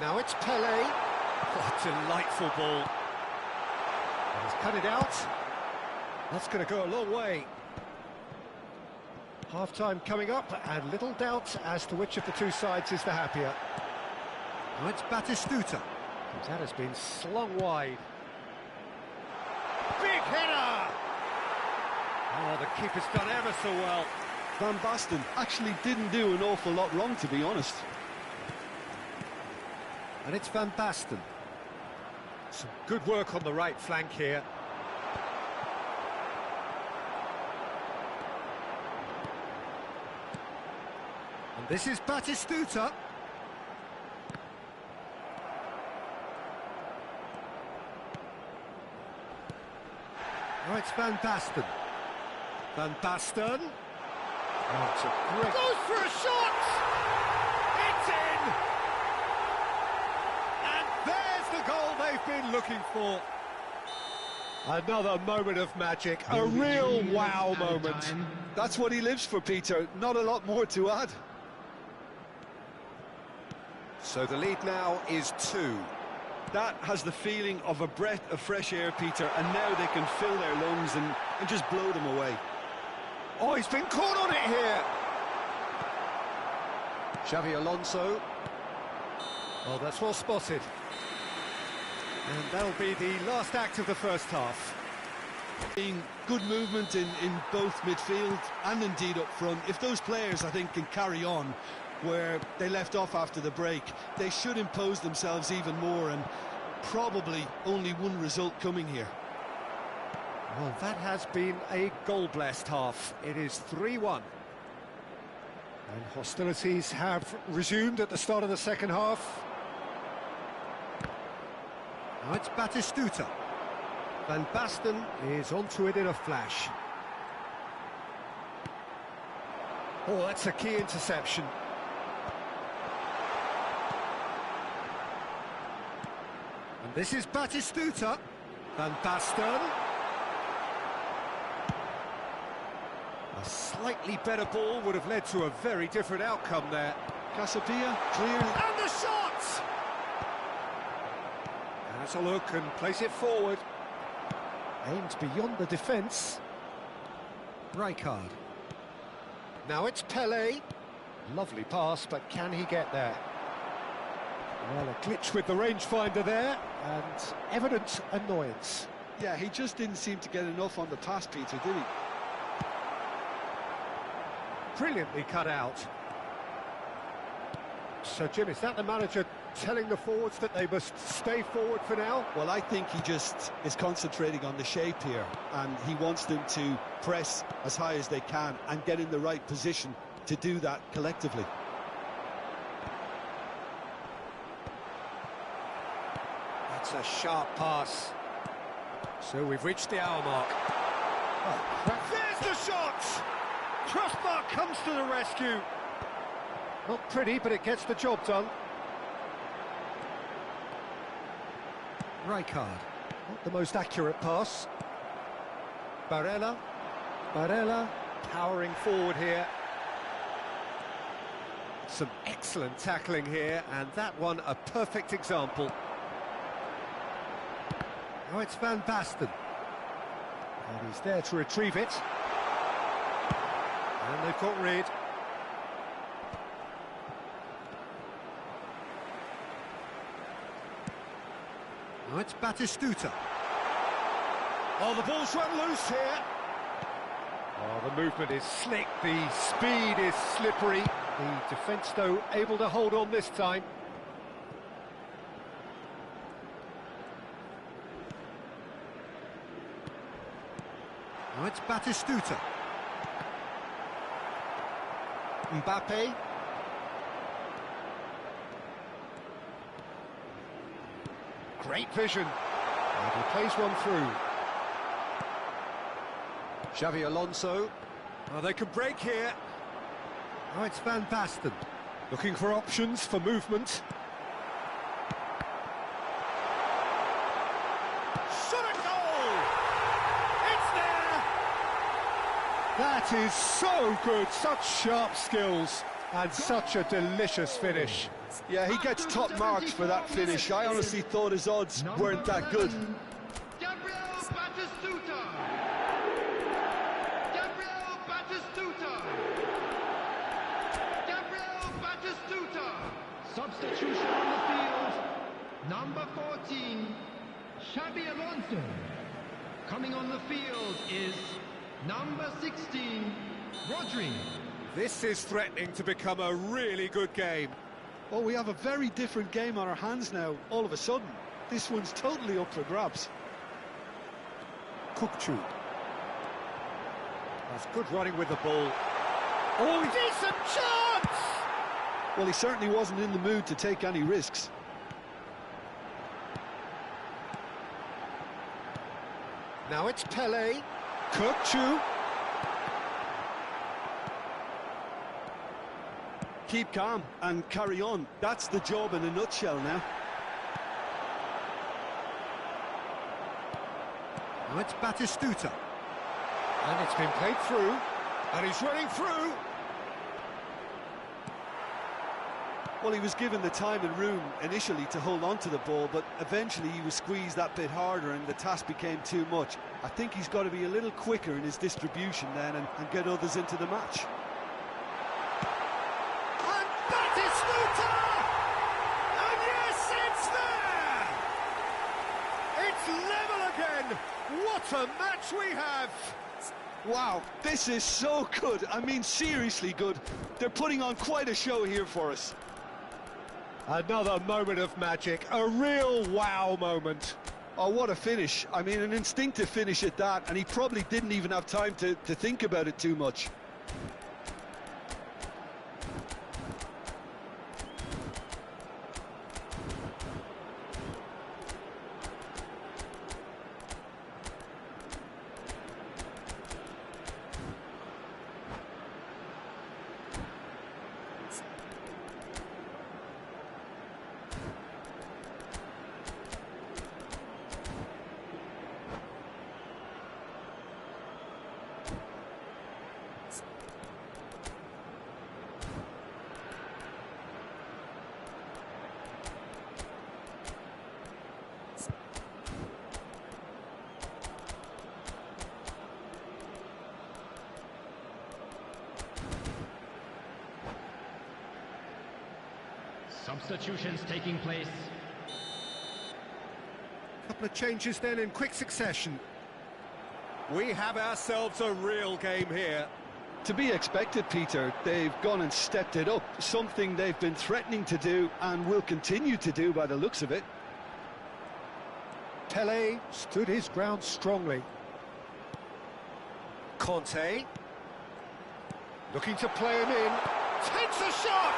Now it's Pelé. What a delightful ball. And he's cut it out. That's going to go a long way. Half-time coming up, and little doubt as to which of the two sides is the happier. Now it's Batistuta. That has been slung wide. Big header! Oh, the keeper's done ever so well. Van Basten actually didn't do an awful lot wrong, to be honest. And it's Van Basten. Some good work on the right flank here. And this is Batistuta. Now it's Van Basten. Van Basten. Oh, it's a great... Goes for a shot! It's in! And there's the goal they've been looking for. Another moment of magic, a real wow moment. That's what he lives for, Peter. Not a lot more to add. So the lead now is 2. That has the feeling of a breath of fresh air, Peter, and now they can fill their lungs and just blow them away. Oh, he's been caught on it here. Xavi Alonso. Oh, that's well spotted. And that'll be the last act of the first half. Being good movement in both midfield and indeed up front. If those players, I think, can carry on where they left off after the break, they should impose themselves even more, and probably only one result coming here. Well, that has been a goal-blessed half. It is 3-1. And hostilities have resumed at the start of the second half. Now it's Batistuta. Van Basten is onto it in a flash. Oh, that's a key interception. And this is Batistuta. Van Basten. A slightly better ball would have led to a very different outcome there. Casapia, clear. And the shot! Has a look and plays it forward. Aimed beyond the defence. Rijkaard. Now it's Pelé. Lovely pass, but can he get there? Well, a glitch with the rangefinder there, and evident annoyance. Yeah, he just didn't seem to get enough on the pass, Peter, did he? Brilliantly cut out. So, Jim, is that the manager telling the forwards that they must stay forward for now? Well, I think he just is concentrating on the shape here, and he wants them to press as high as they can and get in the right position to do that collectively. That's a sharp pass. So we've reached the hour mark. Oh, there's the shot! Crossbar comes to the rescue. Not pretty, but it gets the job done. Rijkaard. Not the most accurate pass. Barella. Powering forward here. Some excellent tackling here, and that one a perfect example. Now it's Van Basten. And he's there to retrieve it. And they've got rid. Now it's Batistuta. Oh, the ball's run loose here. Oh, the movement is slick, the speed is slippery. The defence, though, able to hold on this time. Now it's Batistuta. Mbappe. Great vision. And he plays one through. Xavi Alonso. Oh, they can break here. Now it's Van Basten. Looking for options for movement. Shot a goal! It's there! That is so good. Such sharp skills and such a delicious finish. Yeah, he gets top marks for that finish. I honestly thought his odds weren't that good. Substitution on the field, number 14, Xabi Alonso. Coming on the field is number 16, Rodri. This is threatening to become a really good game. Well, we have a very different game on our hands now, all of a sudden. This one's totally up for grabs. Kukçu. That's good running with the ball. Oh, decent chance! Well, he certainly wasn't in the mood to take any risks. Now it's Pele. Kukçu. Keep calm and carry on. That's the job in a nutshell now. Now it's Batistuta. And it's been played through. And he's running through. Well, he was given the time and room initially to hold on to the ball, but eventually he was squeezed that bit harder and the task became too much. I think he's got to be a little quicker in his distribution then and get others into the match. And Batistuta! And yes, it's there! It's level again! What a match we have! Wow, this is so good. I mean, seriously good. They're putting on quite a show here for us. Another moment of magic, a real wow moment. Oh, what a finish. I mean, an instinctive finish at that, and he probably didn't even have time to think about it too much. Substitutions taking place. Couple of changes then in quick succession. We have ourselves a real game here. To be expected, Peter. They've gone and stepped it up, something they've been threatening to do and will continue to do by the looks of it. Pele stood his ground strongly. Conte looking to play him in, takes a shot!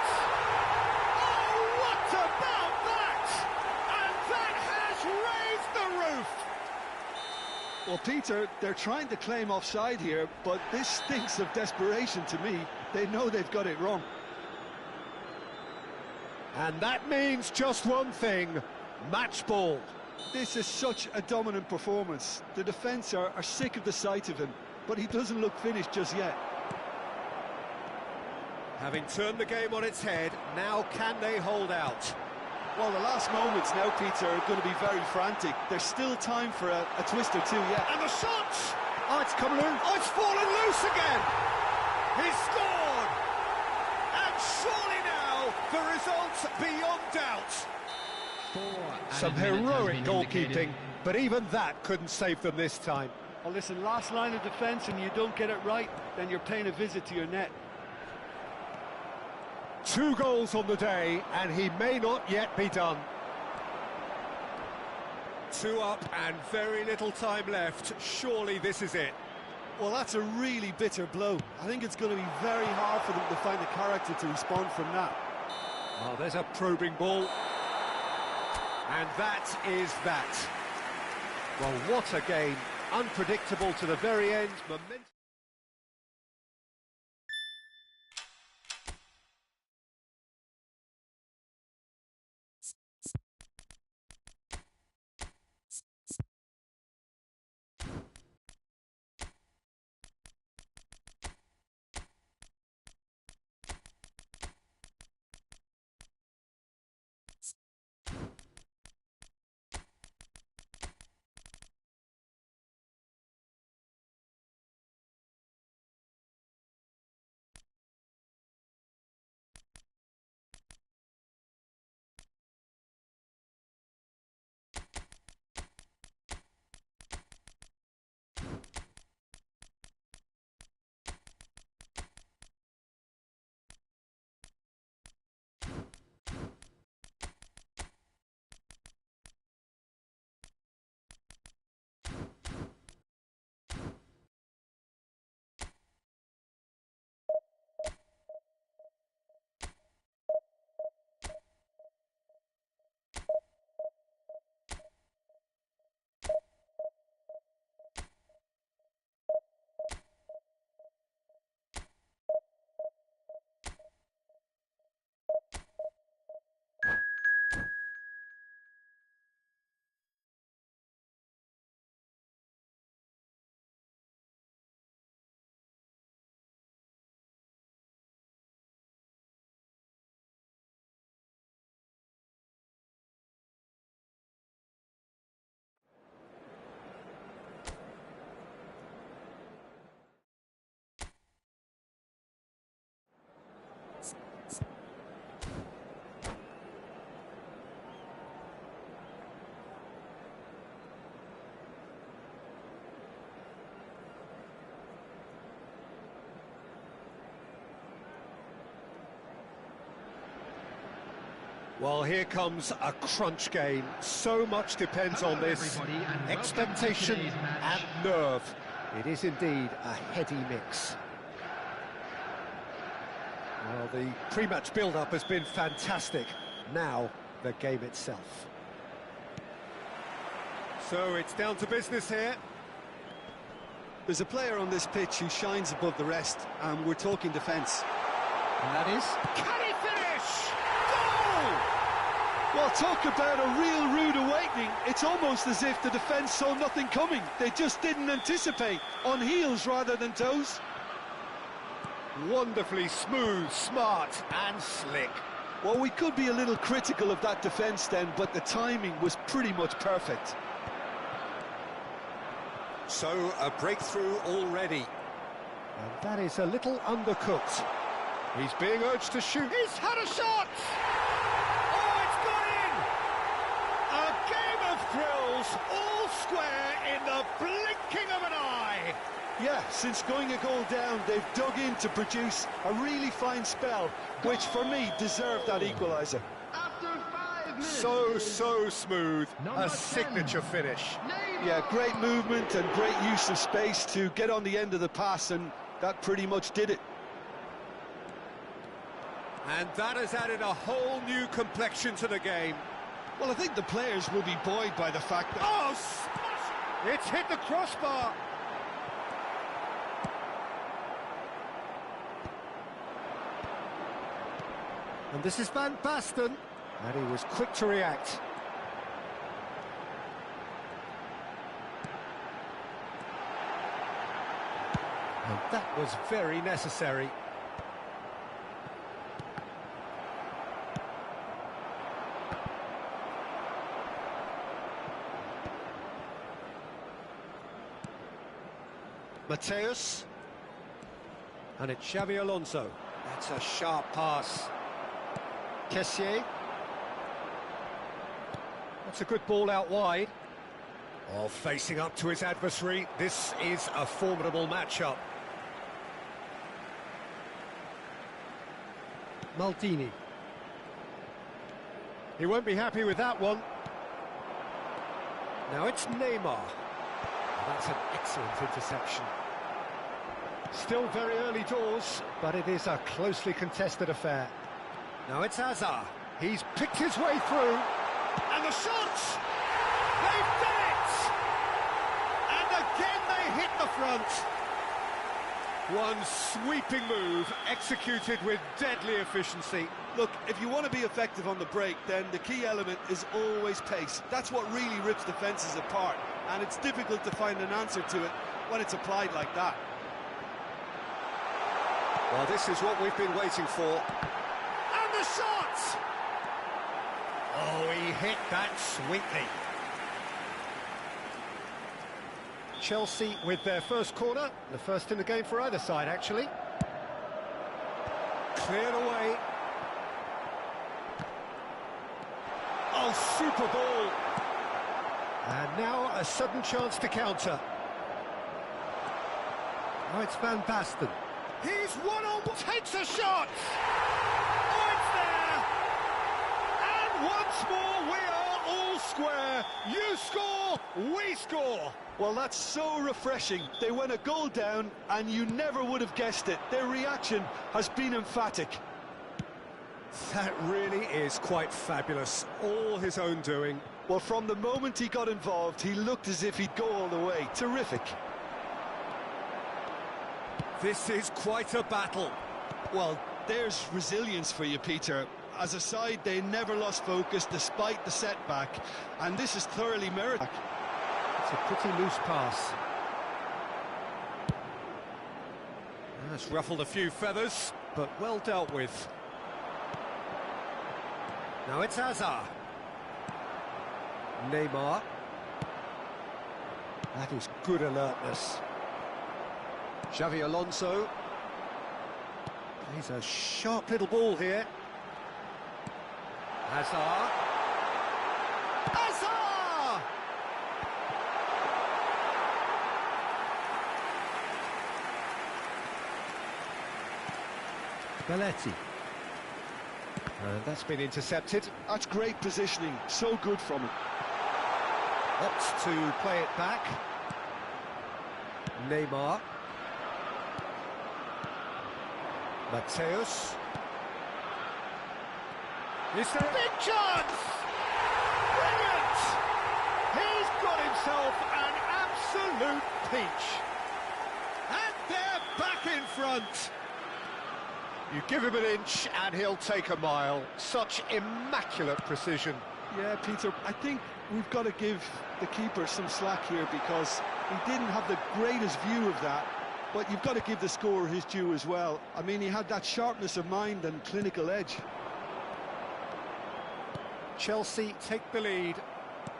Oh, what about that? And that has raised the roof! Well, Peter, they're trying to claim offside here, but this stinks of desperation to me. They know they've got it wrong. And that means just one thing, match ball. This is such a dominant performance. The defence are sick of the sight of him, but he doesn't look finished just yet. Having turned the game on its head, now can they hold out? Well, the last moments now, Peter, are going to be very frantic. There's still time for a twist or two yet. And the shot! Oh, it's coming in. Oh, it's fallen loose again! He's scored! And surely now, the result's beyond doubt. Some heroic goalkeeping, but even that couldn't save them this time. Well, listen, last line of defence and you don't get it right, then you're paying a visit to your net. 2 goals on the day, and he may not yet be done. 2 up and very little time left. Surely this is it. Well, that's a really bitter blow. I think it's going to be very hard for them to find the character to respond from that. Oh, there's a probing ball. And that is that. Well, what a game. Unpredictable to the very end. Momentum. Well, here comes a crunch game. So much depends on this. Expectation and nerve. It is indeed a heady mix. Well, the pre-match build-up has been fantastic. Now, the game itself. So it's down to business here. There's a player on this pitch who shines above the rest, and we're talking defence. And that is? Can he finish? Goal! Well, talk about a real rude awakening. It's almost as if the defence saw nothing coming. They just didn't anticipate. On heels rather than toes. Wonderfully smooth, smart and slick. Well, we could be a little critical of that defence then, but the timing was pretty much perfect. So, a breakthrough already. And that is a little undercooked. He's being urged to shoot. He's had a shot! Oh, it's gone in! A game of thrills, all square in the blinking of an eye. Yeah, since going a goal down, they've dug in to produce a really fine spell, which for me deserved that equaliser. After 5 minutes. So smooth. A signature finish. Yeah, great movement and great use of space to get on the end of the pass, and that pretty much did it. And that has added a whole new complexion to the game. Well, I think the players will be buoyed by the fact that... Oh, smash! It's hit the crossbar. And this is Van Basten. And he was quick to react. And that was very necessary. Mateus. And it's Xavi Alonso. That's a sharp pass. Kessié. That's a good ball out wide. Oh, facing up to his adversary. This is a formidable matchup. Maldini. He won't be happy with that one. Now it's Neymar. That's an excellent interception. Still very early doors, but it is a closely contested affair. Now it's Hazard. He's picked his way through. And the shots! They've done it! And again they hit the front. One sweeping move, executed with deadly efficiency. Look, if you want to be effective on the break, then the key element is always pace. That's what really rips defences apart, and it's difficult to find an answer to it when it's applied like that. Well, this is what we've been waiting for. And the shot! Oh, he hit that sweetly. Chelsea with their first corner, the first in the game for either side, actually. Cleared away. Oh, super ball. And now a sudden chance to counter. Oh, it's Van Basten. He's one-on-one, takes a shot! Oh, it's there! And once more we are all square. You score, we score. Well, that's so refreshing. They went a goal down, and you never would have guessed it. Their reaction has been emphatic. That really is quite fabulous. All his own doing. Well, from the moment he got involved, he looked as if he'd go all the way. Terrific. This is quite a battle. Well, there's resilience for you, Peter. As a side, they never lost focus despite the setback, and this is thoroughly merited. It's a pretty loose pass. That's ruffled a few feathers, but well dealt with. Now it's Hazard. Neymar. That is good alertness. Xavi Alonso. He's a sharp little ball here. Hazard. Hazard! Belletti. And that's been intercepted. That's great positioning. So good from him. Opts to play it back. Neymar. Mateus. Is there a big chance? Brilliant! He's got himself an absolute peach. And they're back in front. You give him an inch and he'll take a mile. Such immaculate precision. Yeah, Peter, I think we've got to give the keeper some slack here because he didn't have the greatest view of that. But you've got to give the scorer his due as well. I mean, he had that sharpness of mind and clinical edge. Chelsea take the lead.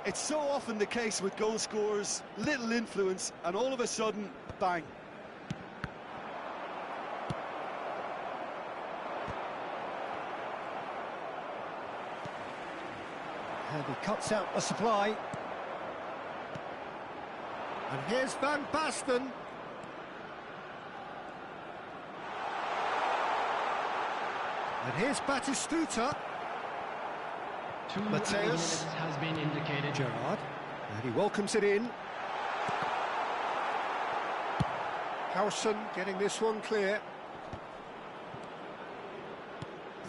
It's so often the case with goal scorers, little influence, and all of a sudden, bang. And he cuts out the supply. And here's Van Basten. And here's Batistuta. Mateus has been indicated. Gerrard, and he welcomes it in. Howson getting this one clear.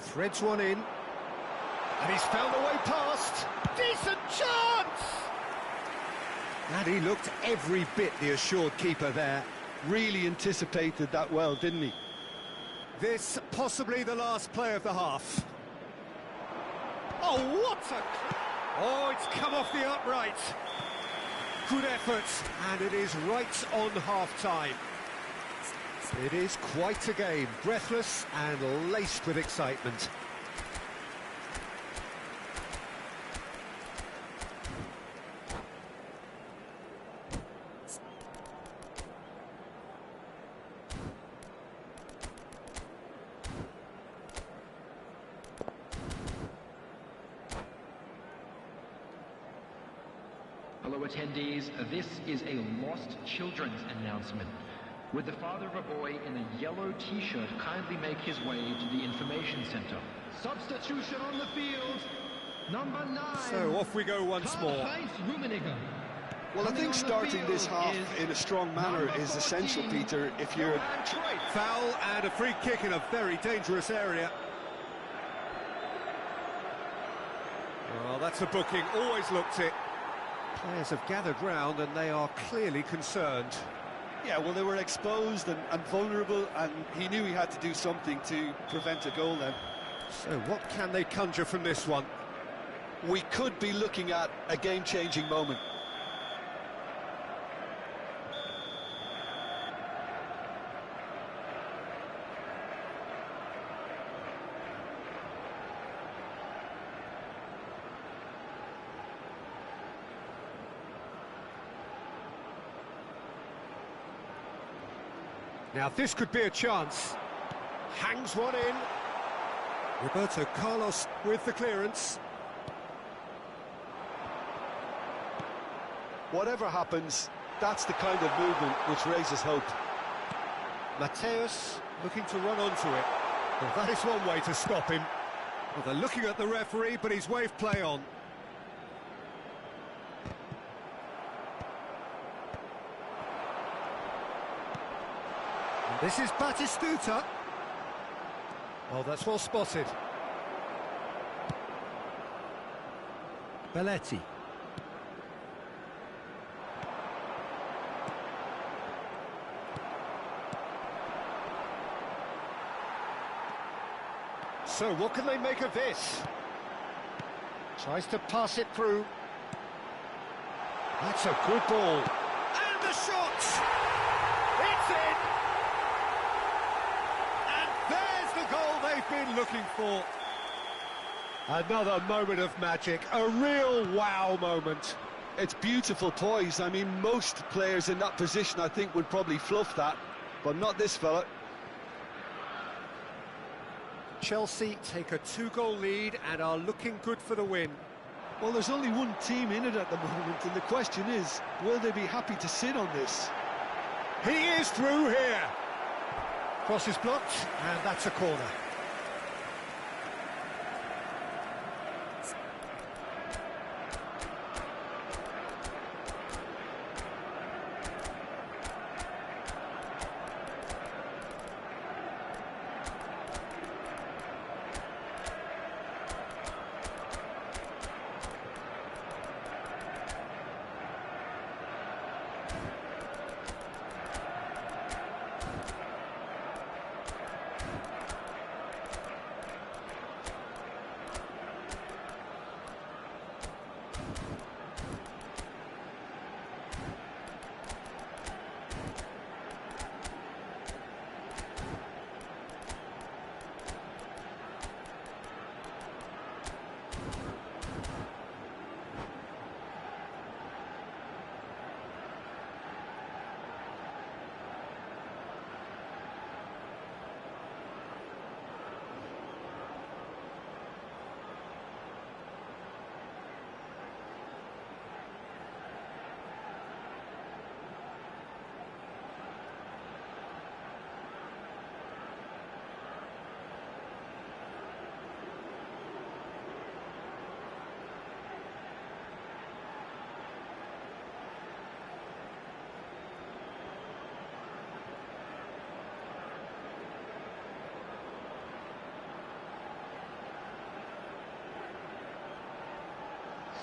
Threads one in. And he's found a way past. Decent chance! And he looked every bit the assured keeper there. Really anticipated that well, didn't he? This possibly the last play of the half. Oh, what a... Oh, it's come off the upright. Good effort, and it is right on half-time. It is quite a game, breathless and laced with excitement. Hello attendees, this is a lost children's announcement. Would the father of a boy in a yellow t-shirt kindly make his way to the information center? Substitution on the field. Number 9. So off we go once more. Well, I think starting this half in a strong manner is essential, Peter, if you're... Foul and a free kick in a very dangerous area. Well, that's a booking, always looked it. Players have gathered round and they are clearly concerned. Yeah, well, they were exposed and vulnerable, and he knew he had to do something to prevent a goal then. So what can they conjure from this one? We could be looking at a game-changing moment. Now this could be a chance. Hangs one in. Roberto Carlos with the clearance. Whatever happens, that's the kind of movement which raises hope. Mateus looking to run onto it. Well, that is one way to stop him. Well, they're looking at the referee, but he's waved play on. This is Batistuta. Oh, that's well spotted. Belletti. So, what can they make of this? Tries to pass it through. That's a good ball. And the shot! It's in! There's the goal they've been looking for. Another moment of magic, a real wow moment. It's beautiful poise. I mean, most players in that position, I think, would probably fluff that, but not this fella. Chelsea take a 2-goal lead and are looking good for the win. Well, there's only one team in it at the moment, and the question is, will they be happy to sit on this? He is through here. Cross is blocked, and that's a corner.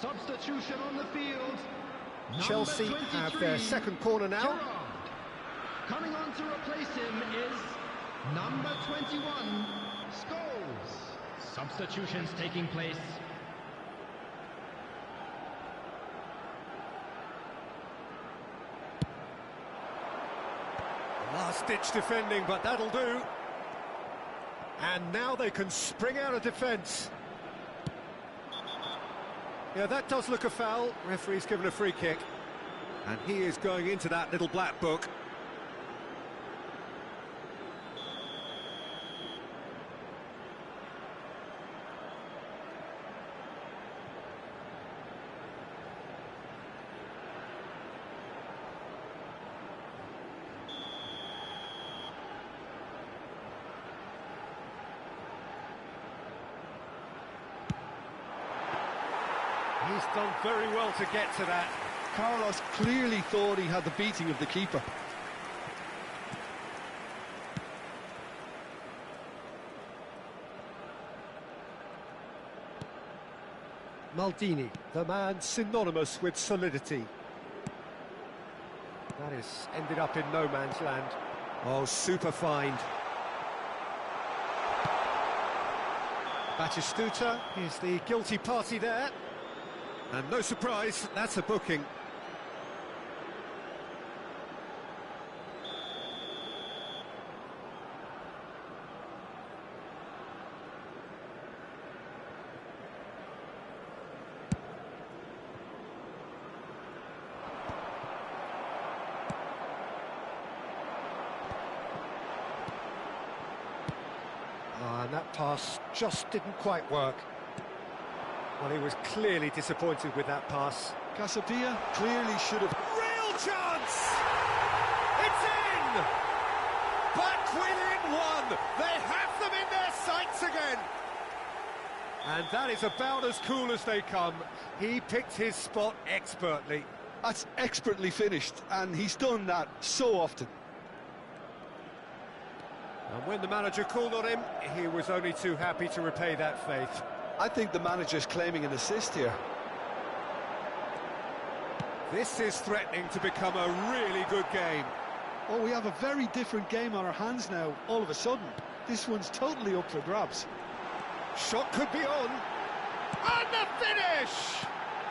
Substitution on the field. Chelsea have their second corner now. Gerrard. Coming on to replace him is number 21, Scholes. Substitutions taking place. Last-ditch defending, but that'll do. And now they can spring out of defence. Yeah, that does look a foul. Referee's given a free kick. And he is going into that little black book. He's done very well to get to that. Carlos clearly thought he had the beating of the keeper. Maldini, the man synonymous with solidity. That is ended up in no man's land. Oh, super find. Batistuta is the guilty party there. And no surprise, that's a booking. And that pass just didn't quite work. Well, he was clearly disappointed with that pass. Casabia clearly should have... Real chance! It's in! Back within one! They have them in their sights again! And that is about as cool as they come. He picked his spot expertly. That's expertly finished, and he's done that so often. And when the manager called on him, he was only too happy to repay that faith. I think the manager's claiming an assist here. This is threatening to become a really good game. Oh, we have a very different game on our hands now, all of a sudden. This one's totally up for grabs. Shot could be on. And the finish!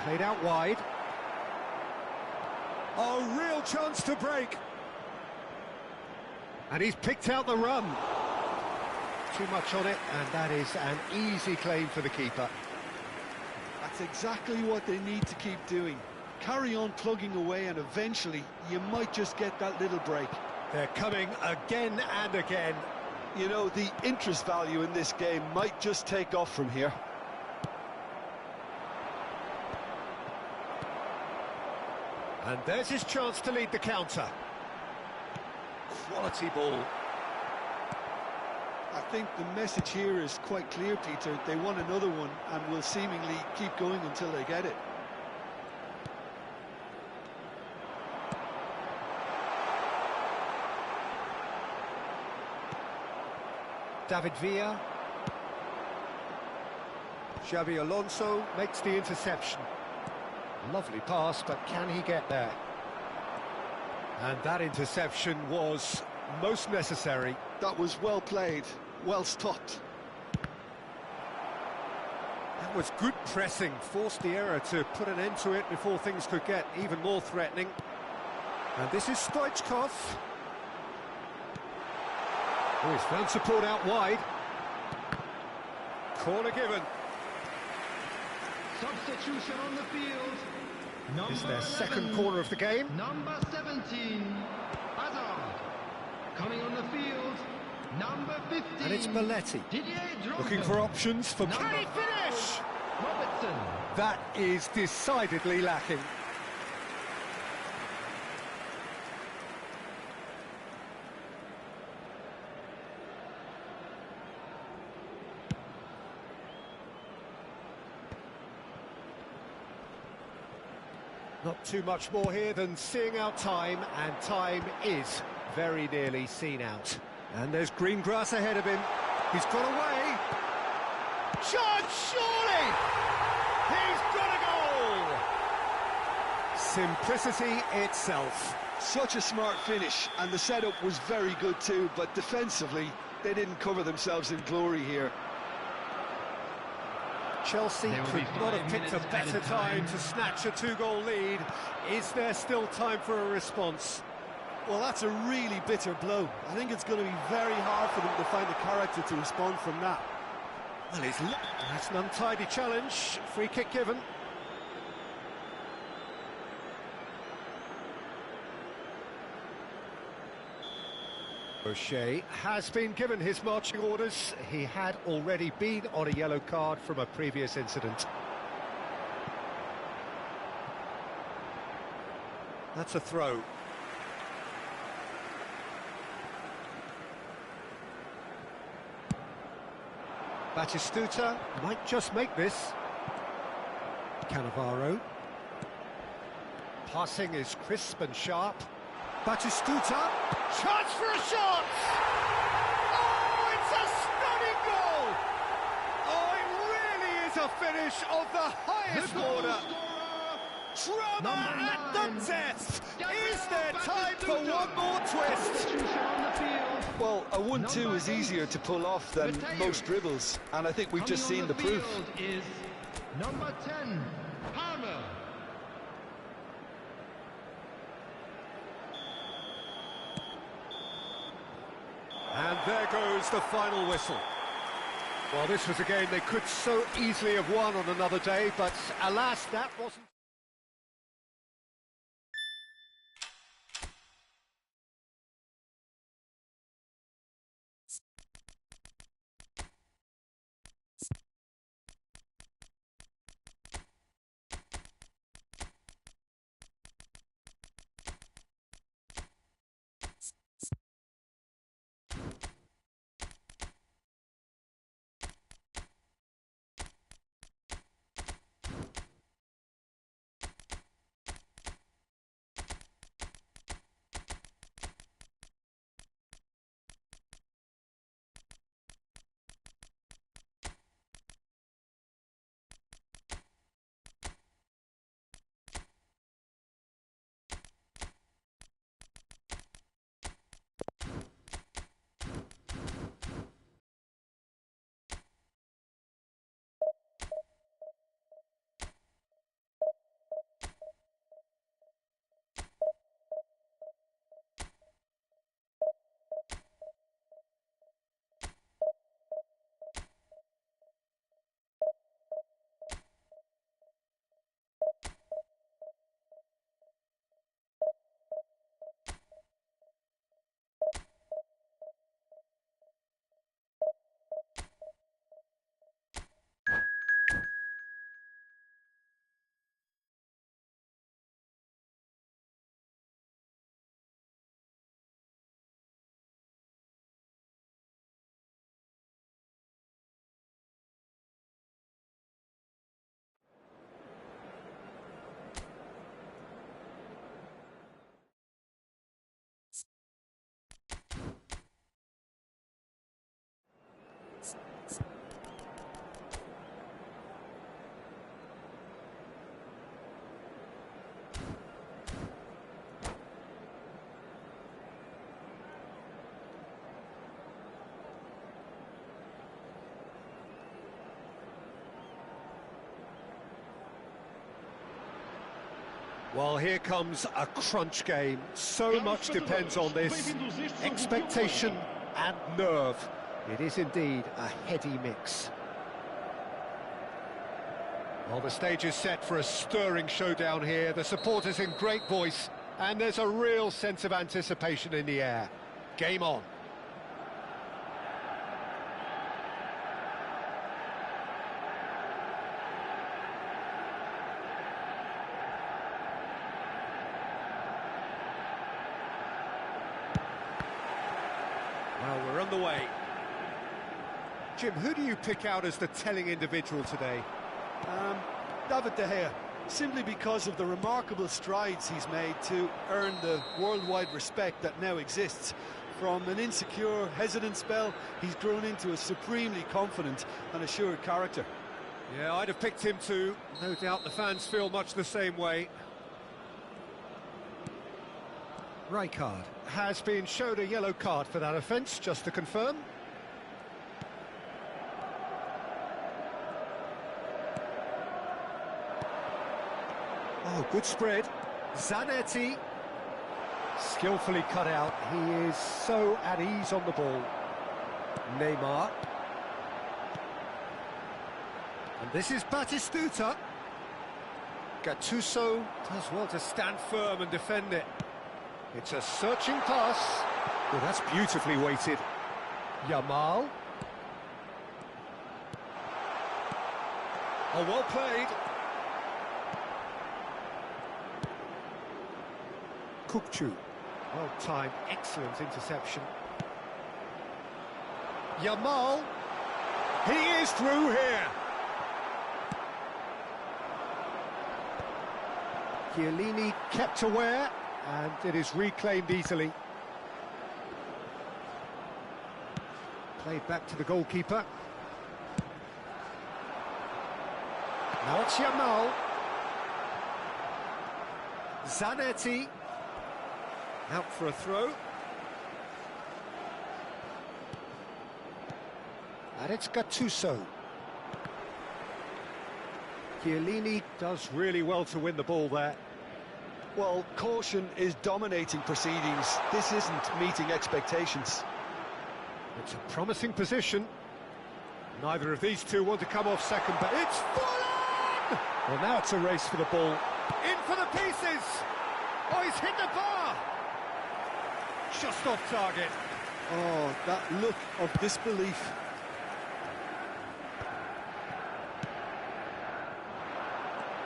Played out wide. A real chance to break. And he's picked out the run. Too much on it, and that is an easy claim for the keeper. That's exactly what they need to keep doing. Carry on plugging away, and eventually you might just get that little break. They're coming again and again. You know, the interest value in this game might just take off from here. And there's his chance to lead the counter. Quality ball. I think the message here is quite clear, Peter. They want another one and will seemingly keep going until they get it. David Villa. Xabi Alonso makes the interception. Lovely pass, but can he get there? And that interception was most necessary. That was well played, well stopped. That was good pressing, forced the error to put an end to it before things could get even more threatening. And this is Stoichkov. Oh, he's found support out wide. Corner given. Substitution on the field. This is their second corner of the game. Number 17, Hazard. Coming on the field, number 15. And it's Belletti. Didier Drogba. Looking for options for... Number Can he finish? 5, Robertson. That is decidedly lacking. Not too much more here than seeing out time, and time is very nearly seen out. And there's green grass ahead of him. He's got away. Chance, surely! He's got a goal! Simplicity itself. Such a smart finish, and the setup was very good too, but defensively, they didn't cover themselves in glory here. Chelsea There will could be not 5 have picked a minutes better added time time. to snatch a 2-goal lead. Is there still time for a response? Well, that's a really bitter blow. I think it's going to be very hard for them to find the character to respond from that. Well, that's an untidy challenge. Free kick given. O'Shea has been given his marching orders. He had already been on a yellow card from a previous incident. That's a throw. Batistuta might just make this. Cannavaro. Passing is crisp and sharp. Batistuta. Chance for a shot! Oh, it's a stunning goal! Oh, it really is a finish of the highest order. Drama at the death! Is there time for one more twist? Well, a 1-2 is easier to pull off than most dribbles, and I think we've just seen the proof. Is number 10, Hammer. And there goes the final whistle. Well, this was a game they could so easily have won on another day, but alas, that wasn't... Well, here comes a crunch game. So much depends on this. Expectation and nerve. It is indeed a heady mix. Well, the stage is set for a stirring showdown here. The supporters in great voice, and there's a real sense of anticipation in the air. Game on. Well, we're on the way. Jim, who do you pick out as the telling individual today? David De Gea, simply because of the remarkable strides he's made to earn the worldwide respect that now exists. From an insecure, hesitant spell, he's grown into a supremely confident and assured character. Yeah, I'd have picked him too. No doubt the fans feel much the same way. Rijkaard has been shown a yellow card for that offence, just to confirm. Oh, good spread. Zanetti. Skillfully cut out. He is so at ease on the ball. Neymar. And this is Batistuta. Gattuso does well to stand firm and defend it. It's a searching pass. Well, that's beautifully weighted. Yamal. Oh, well played. Kukçu. Well timed, excellent interception. Yamal. He is through here. Chiellini kept aware, and it is reclaimed easily. Played back to the goalkeeper. Now it's Yamal. Zanetti. Out for a throw. And it's Gattuso. Chiellini does really well to win the ball there. Well, caution is dominating proceedings. This isn't meeting expectations. It's a promising position. Neither of these two want to come off second, but it's full on! Well, now it's a race for the ball. In for the pieces! Oh, he's hit the bar! Just off target. Oh, that look of disbelief.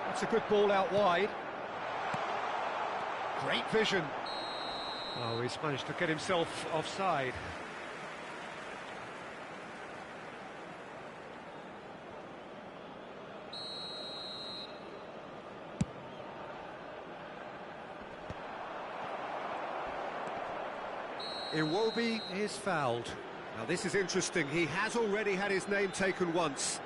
That's a good ball out wide. Great vision. Oh, he's managed to get himself offside. Iwobi is fouled. Now this is interesting. He has already had his name taken once.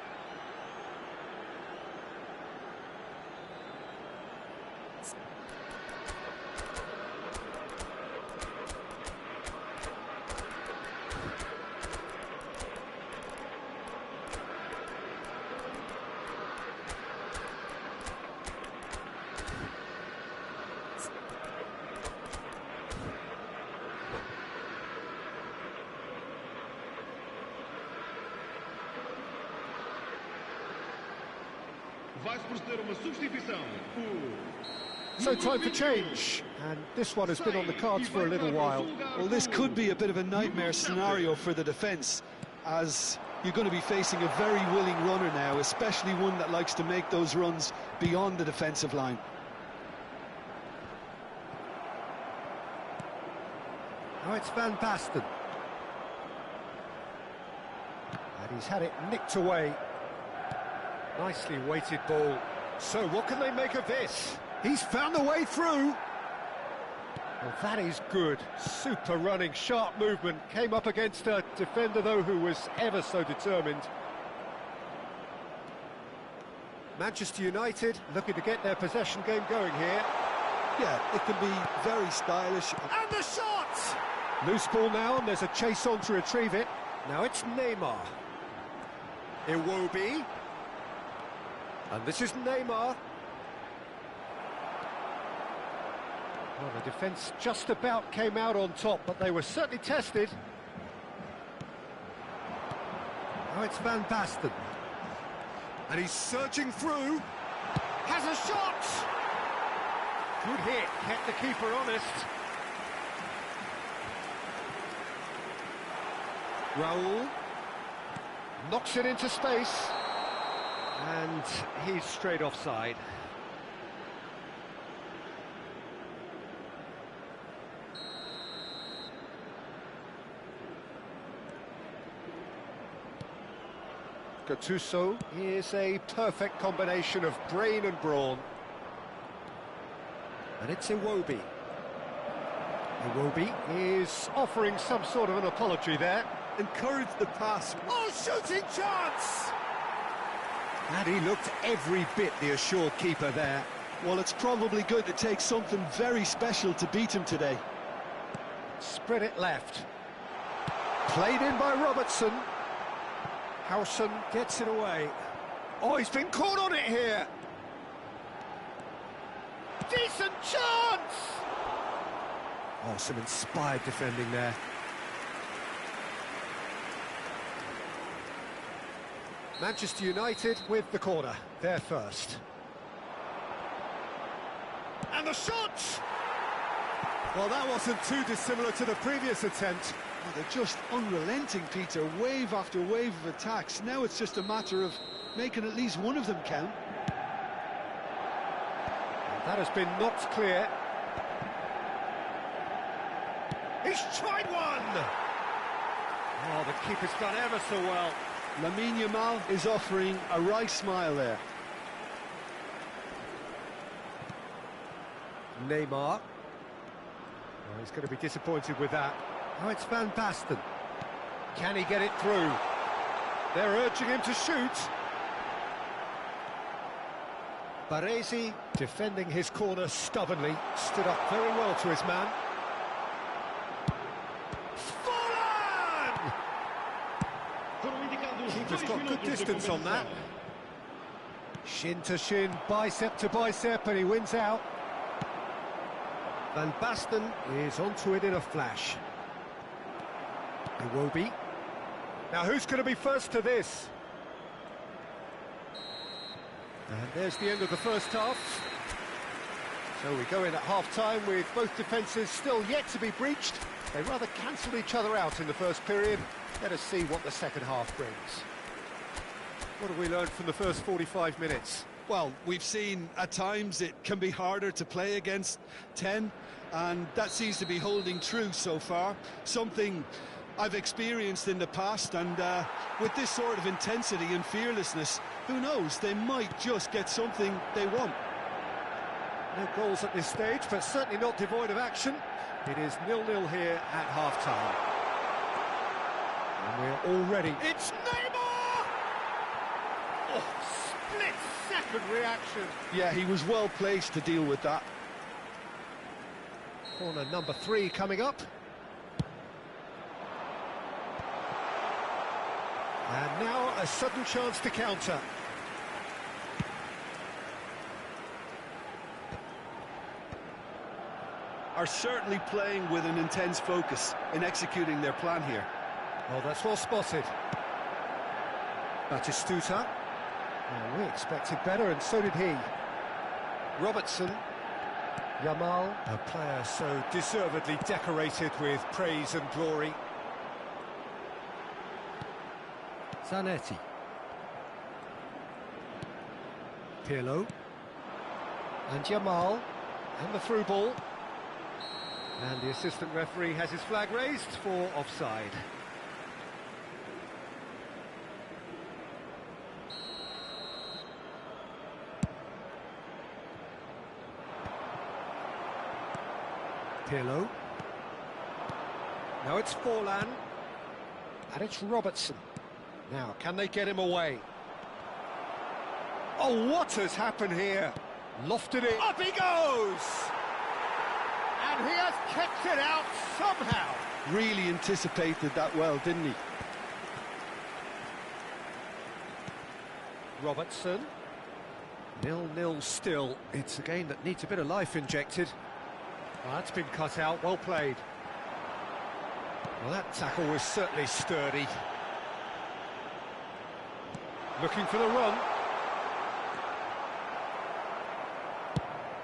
Vai-se proceder uma substituição. So time for change, and this one has been on the cards for a little while. Well, this could be a bit of a nightmare scenario for the defence, as you're going to be facing a very willing runner now, especially one that likes to make those runs beyond the defensive line. Now it's Van Basten. And he's had it nicked away. Nicely weighted ball. So what can they make of this? He's found the way through. Well, that is good. Super running, sharp movement. Came up against a defender, though, who was ever so determined. Manchester United looking to get their possession game going here. Yeah, it can be very stylish. And the shot! Loose ball now, and there's a chase on to retrieve it. Now it's Neymar. Iwobi. And this is Neymar. Well, the defence just about came out on top, but they were certainly tested. Now it's Van Basten. And he's searching through. Has a shot! Good hit, kept the keeper honest. Raul knocks it into space. And he's straight offside. Gattuso is a perfect combination of brain and brawn. And it's Iwobi. Iwobi is offering some sort of an apology there. Encourage the pass. Oh, shooting chance! And he looked every bit the assured keeper there. Well, it's probably going to take something very special to beat him today. Spread it left. Played in by Robertson. Howson gets it away. Oh, he's been caught on it here. Decent chance! Oh, some inspired defending there. Manchester United with the corner. They're first. And the shot! Well, that wasn't too dissimilar to the previous attempt. Well, they're just unrelenting, Peter. Wave after wave of attacks. Now it's just a matter of making at least one of them count. That has been knocked clear. He's tried one! Oh, the keeper's done ever so well. Lamine Yamal is offering a right smile there. Neymar. Oh, he's going to be disappointed with that. Oh, it's Van Basten. Can he get it through? They're urging him to shoot. Baresi, defending his corner stubbornly, stood up very well to his man. Keeper's got good distance on that. Shin to shin, bicep to bicep, and he wins out. Van Basten is onto it in a flash. Iwobi. Now who's going to be first to this? And there's the end of the first half. So we go in at half-time with both defences still yet to be breached. They rather cancelled each other out in the first period. Let us see what the second half brings. What have we learned from the first 45 minutes? Well, we've seen at times it can be harder to play against 10, and that seems to be holding true so far. Something I've experienced in the past, and with this sort of intensity and fearlessness, who knows, they might just get something they want. No goals at this stage, but certainly not devoid of action. It is 0-0 here at half-time. And we're already... It's Neymar! Oh, split-second reaction. Yeah, he was well placed to deal with that. Corner number 3 coming up. And now a sudden chance to counter. Are certainly playing with an intense focus in executing their plan here. Well, that's well spotted. Batistuta. Well, we expected better, and so did he. Robertson. Yamal. A player so deservedly decorated with praise and glory. Zanetti. Pirlo. And Yamal. And the through ball. And the assistant referee has his flag raised for offside. Pirlo. Now it's Forlan. And it's Robertson. Now, can they get him away? Oh, what has happened here? Lofted it. Up he goes! And he has kept it out somehow. Really anticipated that well, didn't he? Robertson. 0-0 still. It's a game that needs a bit of life injected. Well, that's been cut out. Well played. Well, that tackle was certainly sturdy. Looking for the run.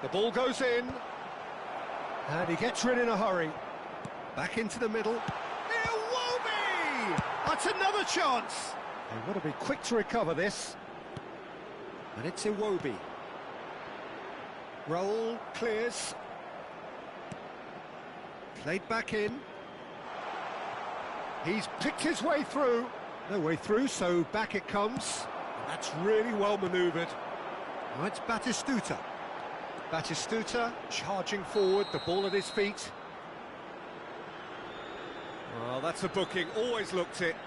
The ball goes in. And he gets rid in a hurry. Back into the middle. Iwobi! That's another chance. They want to be quick to recover this. And it's Iwobi. Raul clears. Played back in. He's picked his way through. No way through, so back it comes. And that's really well manoeuvred. Now it's Batistuta. Batistuta charging forward, the ball at his feet. Well, that's a booking, always looked it.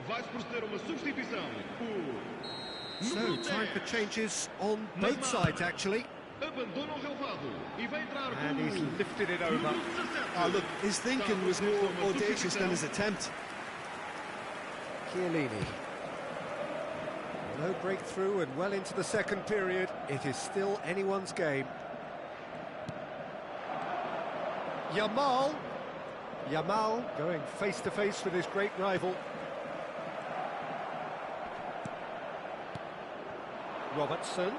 Vai-se proceder a uma substituição. So, time for changes on both sides, actually. Abandona o relvado e vai entrar And he's lifted it over. Look, his thinking was more audacious than his attempt. Chiellini. No breakthrough and well into the second period. It is still anyone's game. Yamal going face to face with his great rival. Robertson.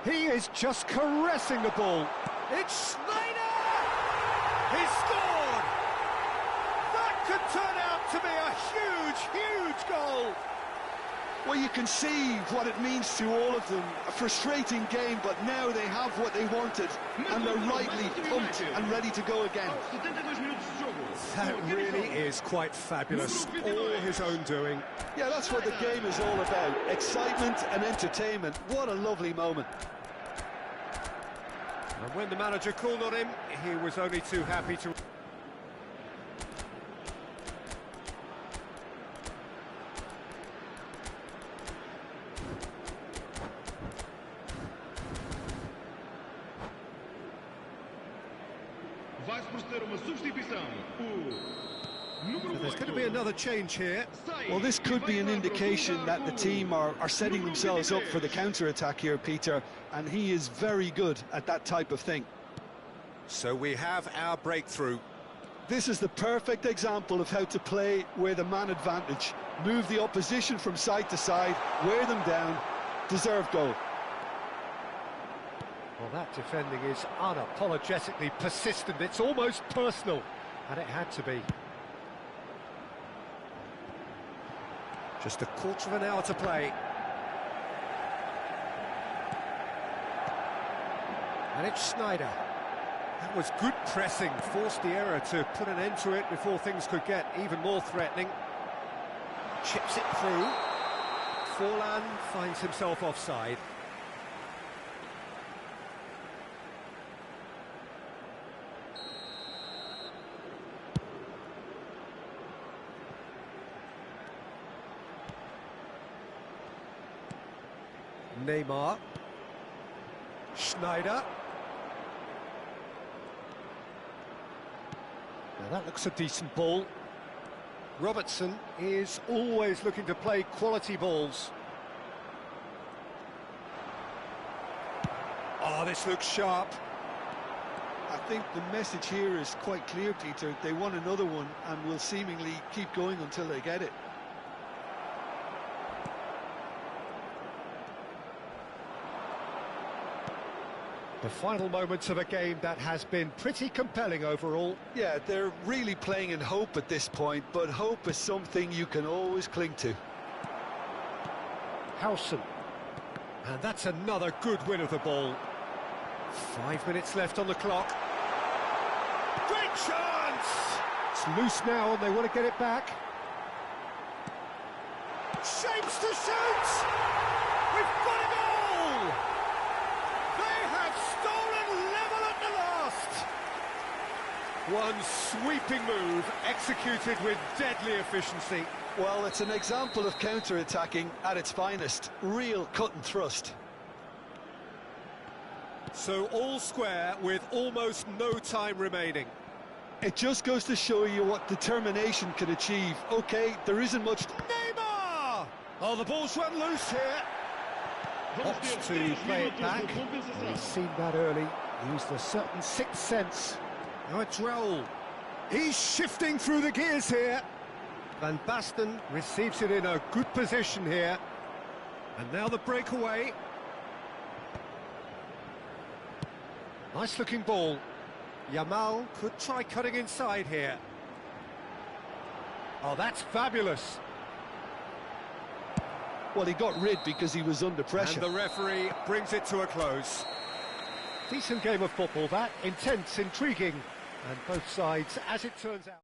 He is just caressing the ball. It's Schneider! He scored! That could turn out to be a huge, huge goal. Well, you can see what it means to all of them. A frustrating game, but now they have what they wanted, and they're rightly pumped and ready to go again. That really is quite fabulous. All his own doing. Yeah, that's what the game is all about. Excitement and entertainment. What a lovely moment. And when the manager called on him, he was only too happy to... Vai-se proceder a uma substituição. So there's going to be another change here. Well, this could be an indication that the team are setting themselves up for the counter-attack here, Peter, and he is very good at that type of thing. So we have our breakthrough. This is the perfect example of how to play with a man advantage. Move the opposition from side to side, wear them down, deserve goal. Well, that defending is unapologetically persistent. It's almost personal, and it had to be. Just a quarter of an hour to play. And it's Schneider. That was good pressing, forced the error to put an end to it before things could get even more threatening. Chips it through. Forlan finds himself offside. Neymar. Schneider. Now that looks a decent ball. Robertson is always looking to play quality balls. Oh, this looks sharp. I think the message here is quite clear, Peter. They want another one and will seemingly keep going until they get it. The final moments of a game that has been pretty compelling overall. Yeah, they're really playing in hope at this point, but hope is something you can always cling to. Howson. And that's another good win of the ball. 5 minutes left on the clock. Great chance! It's loose now and they want to get it back. Shapes to shoot! We've got a goal! They have stolen level at the last! One sweeping move, executed with deadly efficiency. Well, it's an example of counter-attacking at its finest. Real cut and thrust. So all square with almost no time remaining. It just goes to show you what determination can achieve. OK, there isn't much... Neymar! Oh, the ball's run loose here. Opts to play it back. Well, he's seen that early. Used a certain sixth sense. Now it's Raul. He's shifting through the gears here. Van Basten receives it in a good position here. And now the breakaway. Nice looking ball. Yamal could try cutting inside here. Oh, that's fabulous. Well, he got rid because he was under pressure. And the referee brings it to a close. Decent game of football, that. Intense, intriguing. And both sides, as it turns out.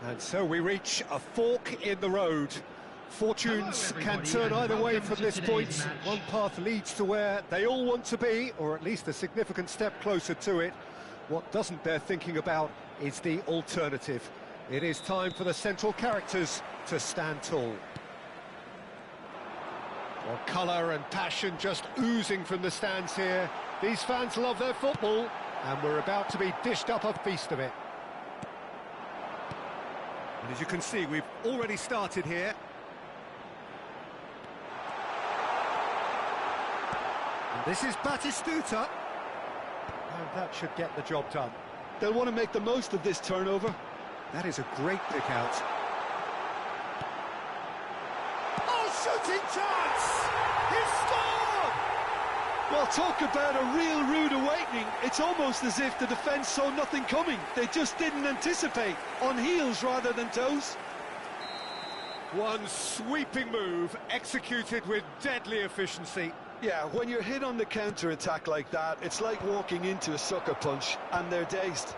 And so we reach a fork in the road. Fortunes can turn either way from this point. One path leads to where they all want to be, or at least a significant step closer to it. What doesn't bear thinking about is the alternative. It is time for the central characters to stand tall. Well, colour and passion just oozing from the stands here. These fans love their football, and we're about to be dished up a feast of it. And as you can see, we've already started here. And this is Batistuta. And that should get the job done. They'll want to make the most of this turnover. That is a great pick out. Oh, shooting chance! He's scored! Well, talk about a real rude awakening. It's almost as if the defence saw nothing coming. They just didn't anticipate, on heels rather than toes. One sweeping move, executed with deadly efficiency. Yeah, when you're hit on the counter-attack like that, it's like walking into a sucker punch, and they're dazed.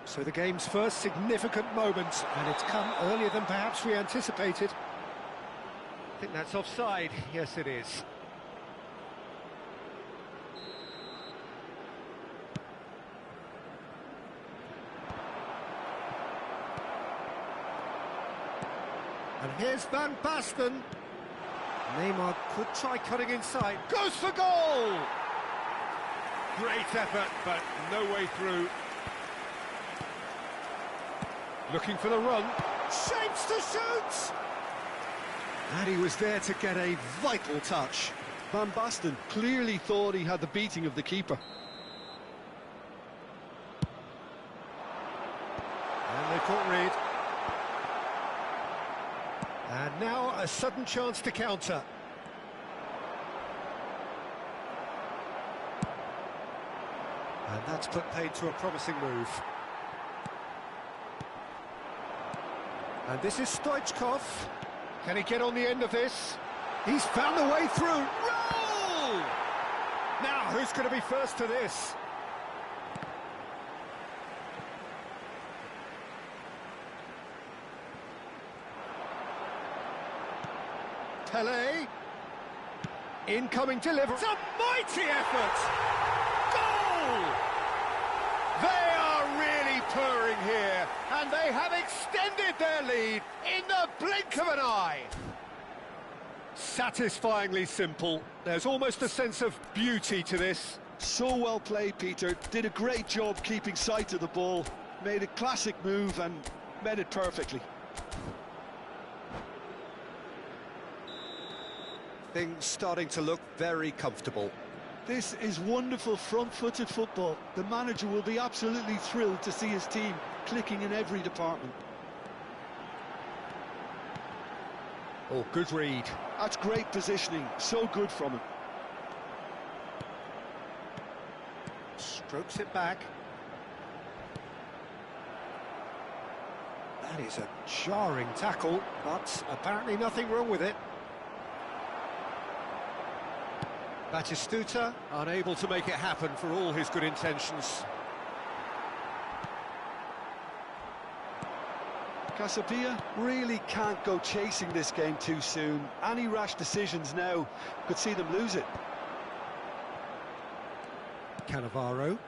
So the game's first significant moment, and it's come earlier than perhaps we anticipated. I think that's offside. Yes, it is. And here's Van Basten. Neymar could try cutting inside. Goes for goal! Great effort, but no way through. Looking for the run. Shapes to shoot! And he was there to get a vital touch. Van Basten clearly thought he had the beating of the keeper. And they caught Reed. And now a sudden chance to counter. And that's put paid to a promising move. And this is Stoichkov. Can he get on the end of this? He's found a way through. Roll! Now, who's going to be first to this? Pele. Incoming delivery. It's a mighty effort! Goal! They are really purring here, and they have extended their lead in the blink of an eye. Satisfyingly simple. There's almost a sense of beauty to this. So well played, Peter. Did a great job keeping sight of the ball. Made a classic move and met it perfectly. Things starting to look very comfortable. This is wonderful front-footed football. The manager will be absolutely thrilled to see his team clicking in every department. Oh, good read. That's great positioning, so good from him. Strokes it back. That is a jarring tackle, but apparently nothing wrong with it. Batistuta unable to make it happen for all his good intentions. Casabia really can't go chasing this game too soon. Any rash decisions now could see them lose it. Cannavaro.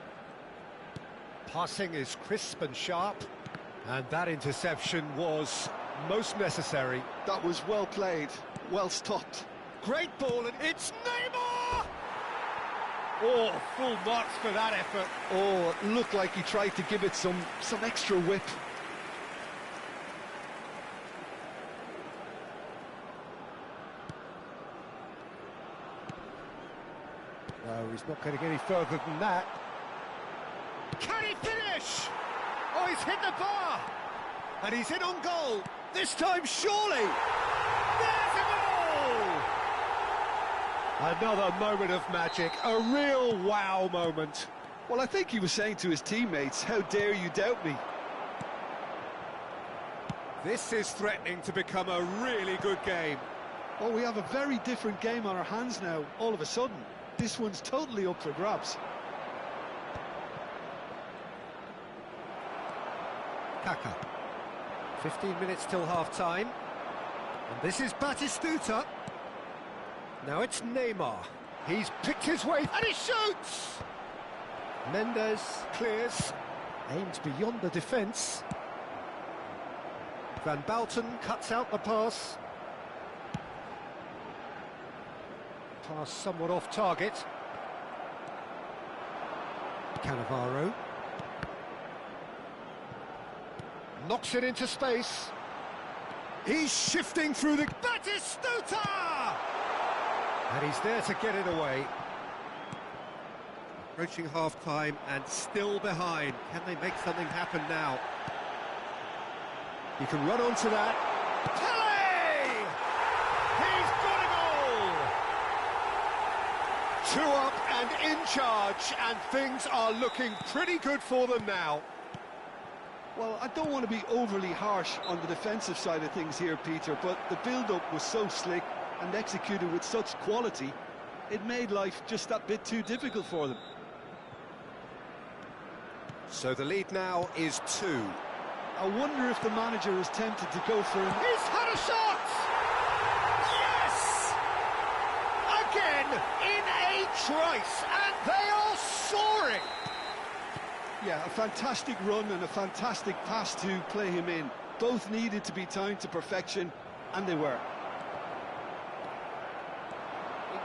Passing is crisp and sharp, and that interception was most necessary. That was well played, well stopped. Great ball, and it's Neymar! Oh, full marks for that effort. Oh, it looked like he tried to give it some extra whip. No, he's not getting any further than that. Can he finish? Oh, he's hit the bar! And he's in on goal. This time, surely! There's a goal! Another moment of magic, a real wow moment. Well, I think he was saying to his teammates, how dare you doubt me? This is threatening to become a really good game. Oh, we have a very different game on our hands now, all of a sudden. This one's totally up for grabs. Kaka. 15 minutes till half-time. And this is Batistuta. Now it's Neymar. He's picked his way, and he shoots! Mendes clears, aims beyond the defence. Van Bouten cuts out the pass. Pass somewhat off target. Cannavaro. Knocks it into space. He's shifting through the... Batistuta! And he's there to get it away. Approaching half-time and still behind. Can they make something happen now? He can run onto that. Pele! He's got a goal! 2 up and in charge, and things are looking pretty good for them now. Well, I don't want to be overly harsh on the defensive side of things here, Peter, but the build-up was so slick and executed with such quality, it made life just that bit too difficult for them. So the lead now is 2. I wonder if the manager is tempted to go for him. He's had a shot! Yes! Again, in a trice, and they are soaring! Yeah, a fantastic run and a fantastic pass to play him in. Both needed to be timed to perfection, and they were.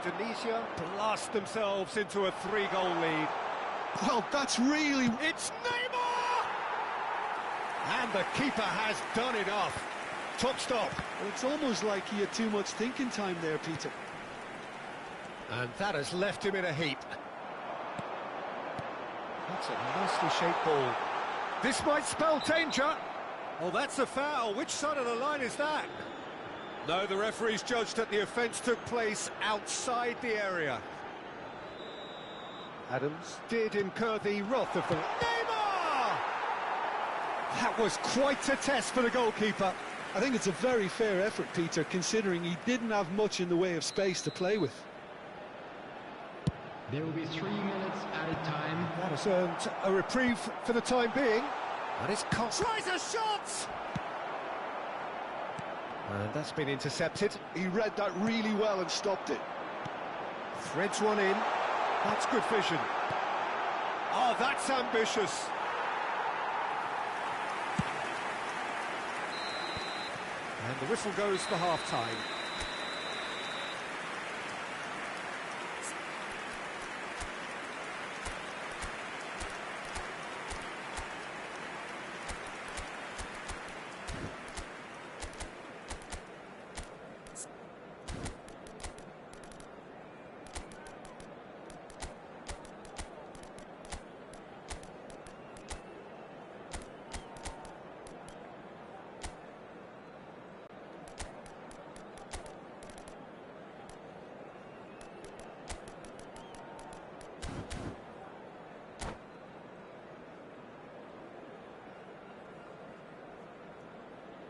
Indonesia blast themselves into a 3-goal lead. Well, that's really... It's Neymar! And the keeper has done enough. Top stop. Well, it's almost like he had too much thinking time there, Peter. And that has left him in a heap. That's a nicely shaped ball. This might spell danger. Oh, that's a foul. Which side of the line is that? No, the referee's judged that the offence took place outside the area. Adams did incur the wrath of the... Neymar! That was quite a test for the goalkeeper. I think it's a very fair effort, Peter, considering he didn't have much in the way of space to play with. There will be 3 minutes added time. That has earned a reprieve for the time being. And it's cost. Tries a shot! And that's been intercepted. He read that really well and stopped it. Threads one in. That's good vision. Oh, that's ambitious. And the whistle goes for half-time.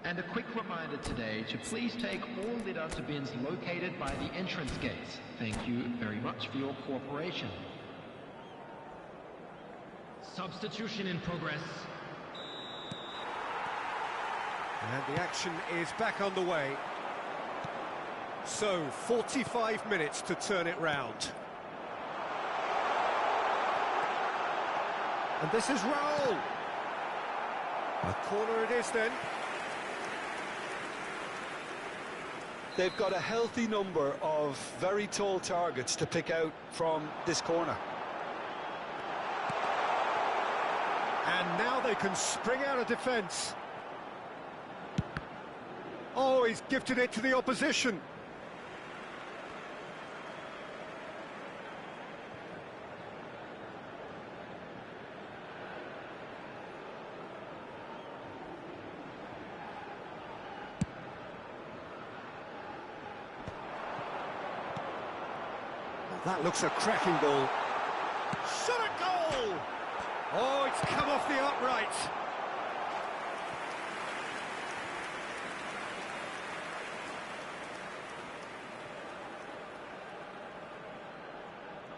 And a quick reminder today to please take all litter to bins located by the entrance gates. Thank you very much for your cooperation. Substitution in progress. And the action is back underway. So, 45 minutes to turn it round. And this is Raul. A corner it is then. They've got a healthy number of very tall targets to pick out from this corner. And now they can spring out of defence. Oh, he's gifted it to the opposition. That looks a cracking ball. Shot a goal! Oh, it's come off the upright.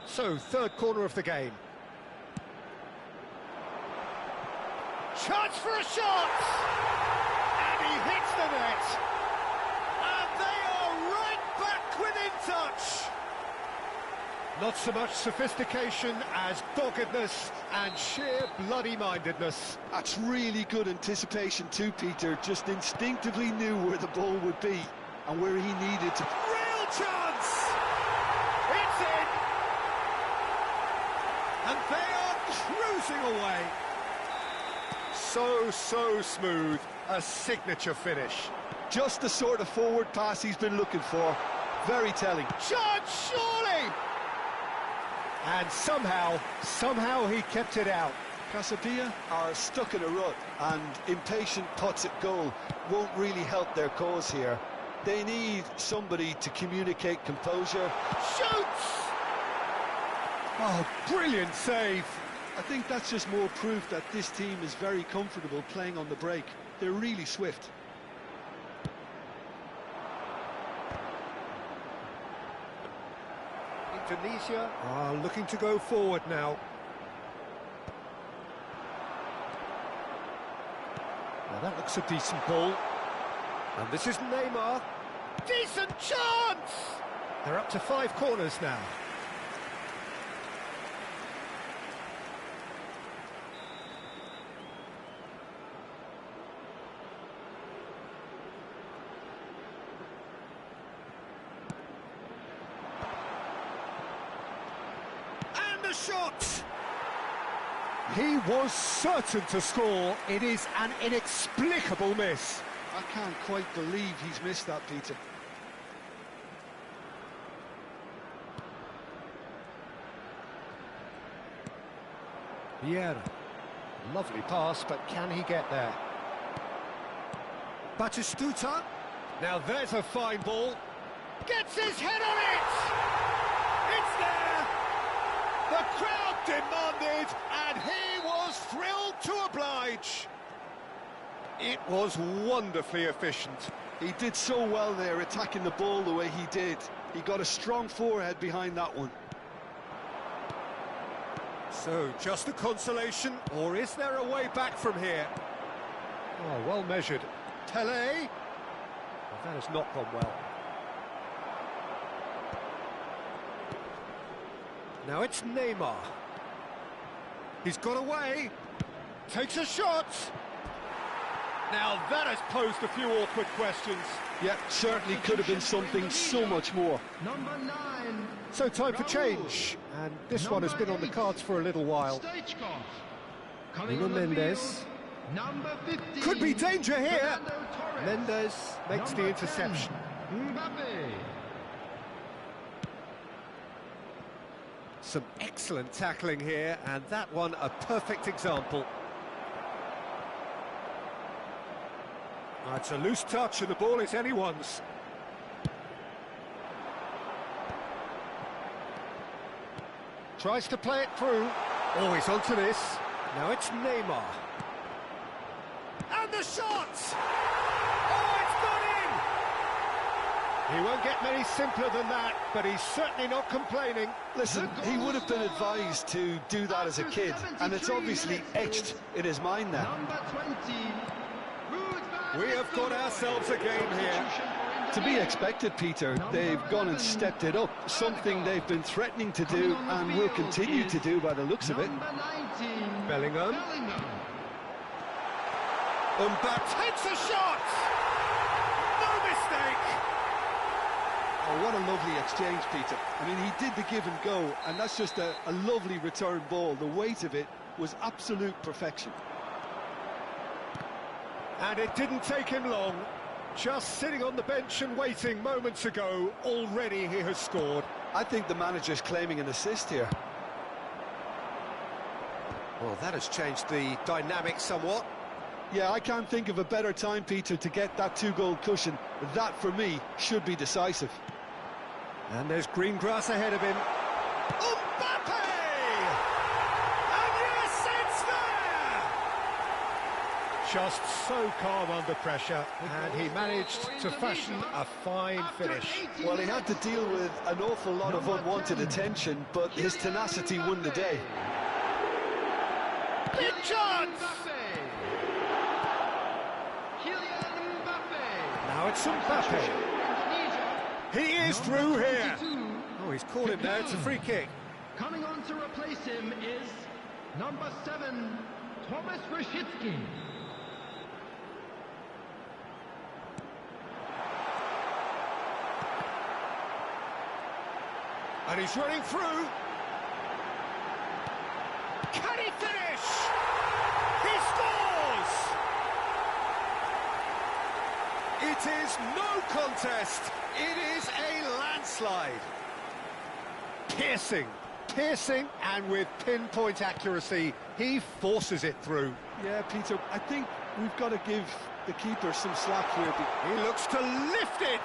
So, third corner of the game. Chance for a shot! And he hits the net. And they are right back within touch. Not so much sophistication as doggedness and sheer bloody-mindedness. That's really good anticipation too, Peter. Just instinctively knew where the ball would be and where he needed to. Real chance! It's in! And they are cruising away. So smooth. A signature finish. Just the sort of forward pass he's been looking for. Very telling. Chance, surely! And somehow he kept it out. Casabia are stuck in a rut, and impatient putts at goal won't really help their cause here. They need somebody to communicate composure. Shoots! Oh, brilliant save. I think that's just more proof that this team is very comfortable playing on the break. They're really swift. Indonesia are looking to go forward now. Now that looks a decent ball. And this is Neymar. Decent chance! They're up to 5 corners now. Shot! He was certain to score. It is an inexplicable miss. I can't quite believe he's missed that, Peter. Vieira. Lovely pass, but can he get there? Batistuta. Now there's a fine ball. Gets his head on it! It's there! The crowd demanded, and he was thrilled to oblige. It was wonderfully efficient. He did so well there, attacking the ball the way he did. He got a strong forehead behind that one. So, just a consolation, or is there a way back from here? Oh, well measured. Tele? Well, that has not gone well. Now it's Neymar. He's got away. Takes a shot. Now that has posed a few awkward questions. Yeah, certainly could have been something so much more. Number 9. So time for change. And this one has been on the cards for a little while. Coming Nuno Mendes. Number 15. Could be danger here. Torres. Mendes makes the Number interception. 10, Mbappe. Some excellent tackling here, and that one a perfect example. It's a loose touch and the ball is anyone's. Tries to play it through. Oh, he's onto this. Now it's Neymar. And the shot! He won't get many simpler than that, but he's certainly not complaining. Listen, he would have been advised to do that as a kid, and it's obviously etched in his mind now. We have got ourselves a game here. To be expected, Peter. They've gone and stepped it up, something they've been threatening to do and will continue to do by the looks of it. Bellingham. Mbappe takes a shot! No mistake! Oh, what a lovely exchange, Peter. I mean, he did the give and go, and that's just a lovely return ball. The weight of it was absolute perfection. And it didn't take him long. Just sitting on the bench and waiting moments ago, already he has scored. I think the manager's claiming an assist here. Well, that has changed the dynamic somewhat. Yeah, I can't think of a better time, Peter, to get that two-goal cushion. That, for me, should be decisive. And there's green grass ahead of him. Mbappe! And yes, it's there! Just so calm under pressure, and he managed to fashion a fine finish. Well, he had to deal with an awful lot of unwanted attention, but his tenacity won the day. Big chance! Now it's Mbappe. He is through here. Oh, he's caught him there. It's a free kick. Coming on to replace him is number 7, Thomas Rashitsky. And he's running through. Can he finish? He scores! It is no contest. It is a landslide. Piercing, and with pinpoint accuracy, he forces it through. Yeah, Peter, I think we've got to give the keeper some slack here. He looks to lift it.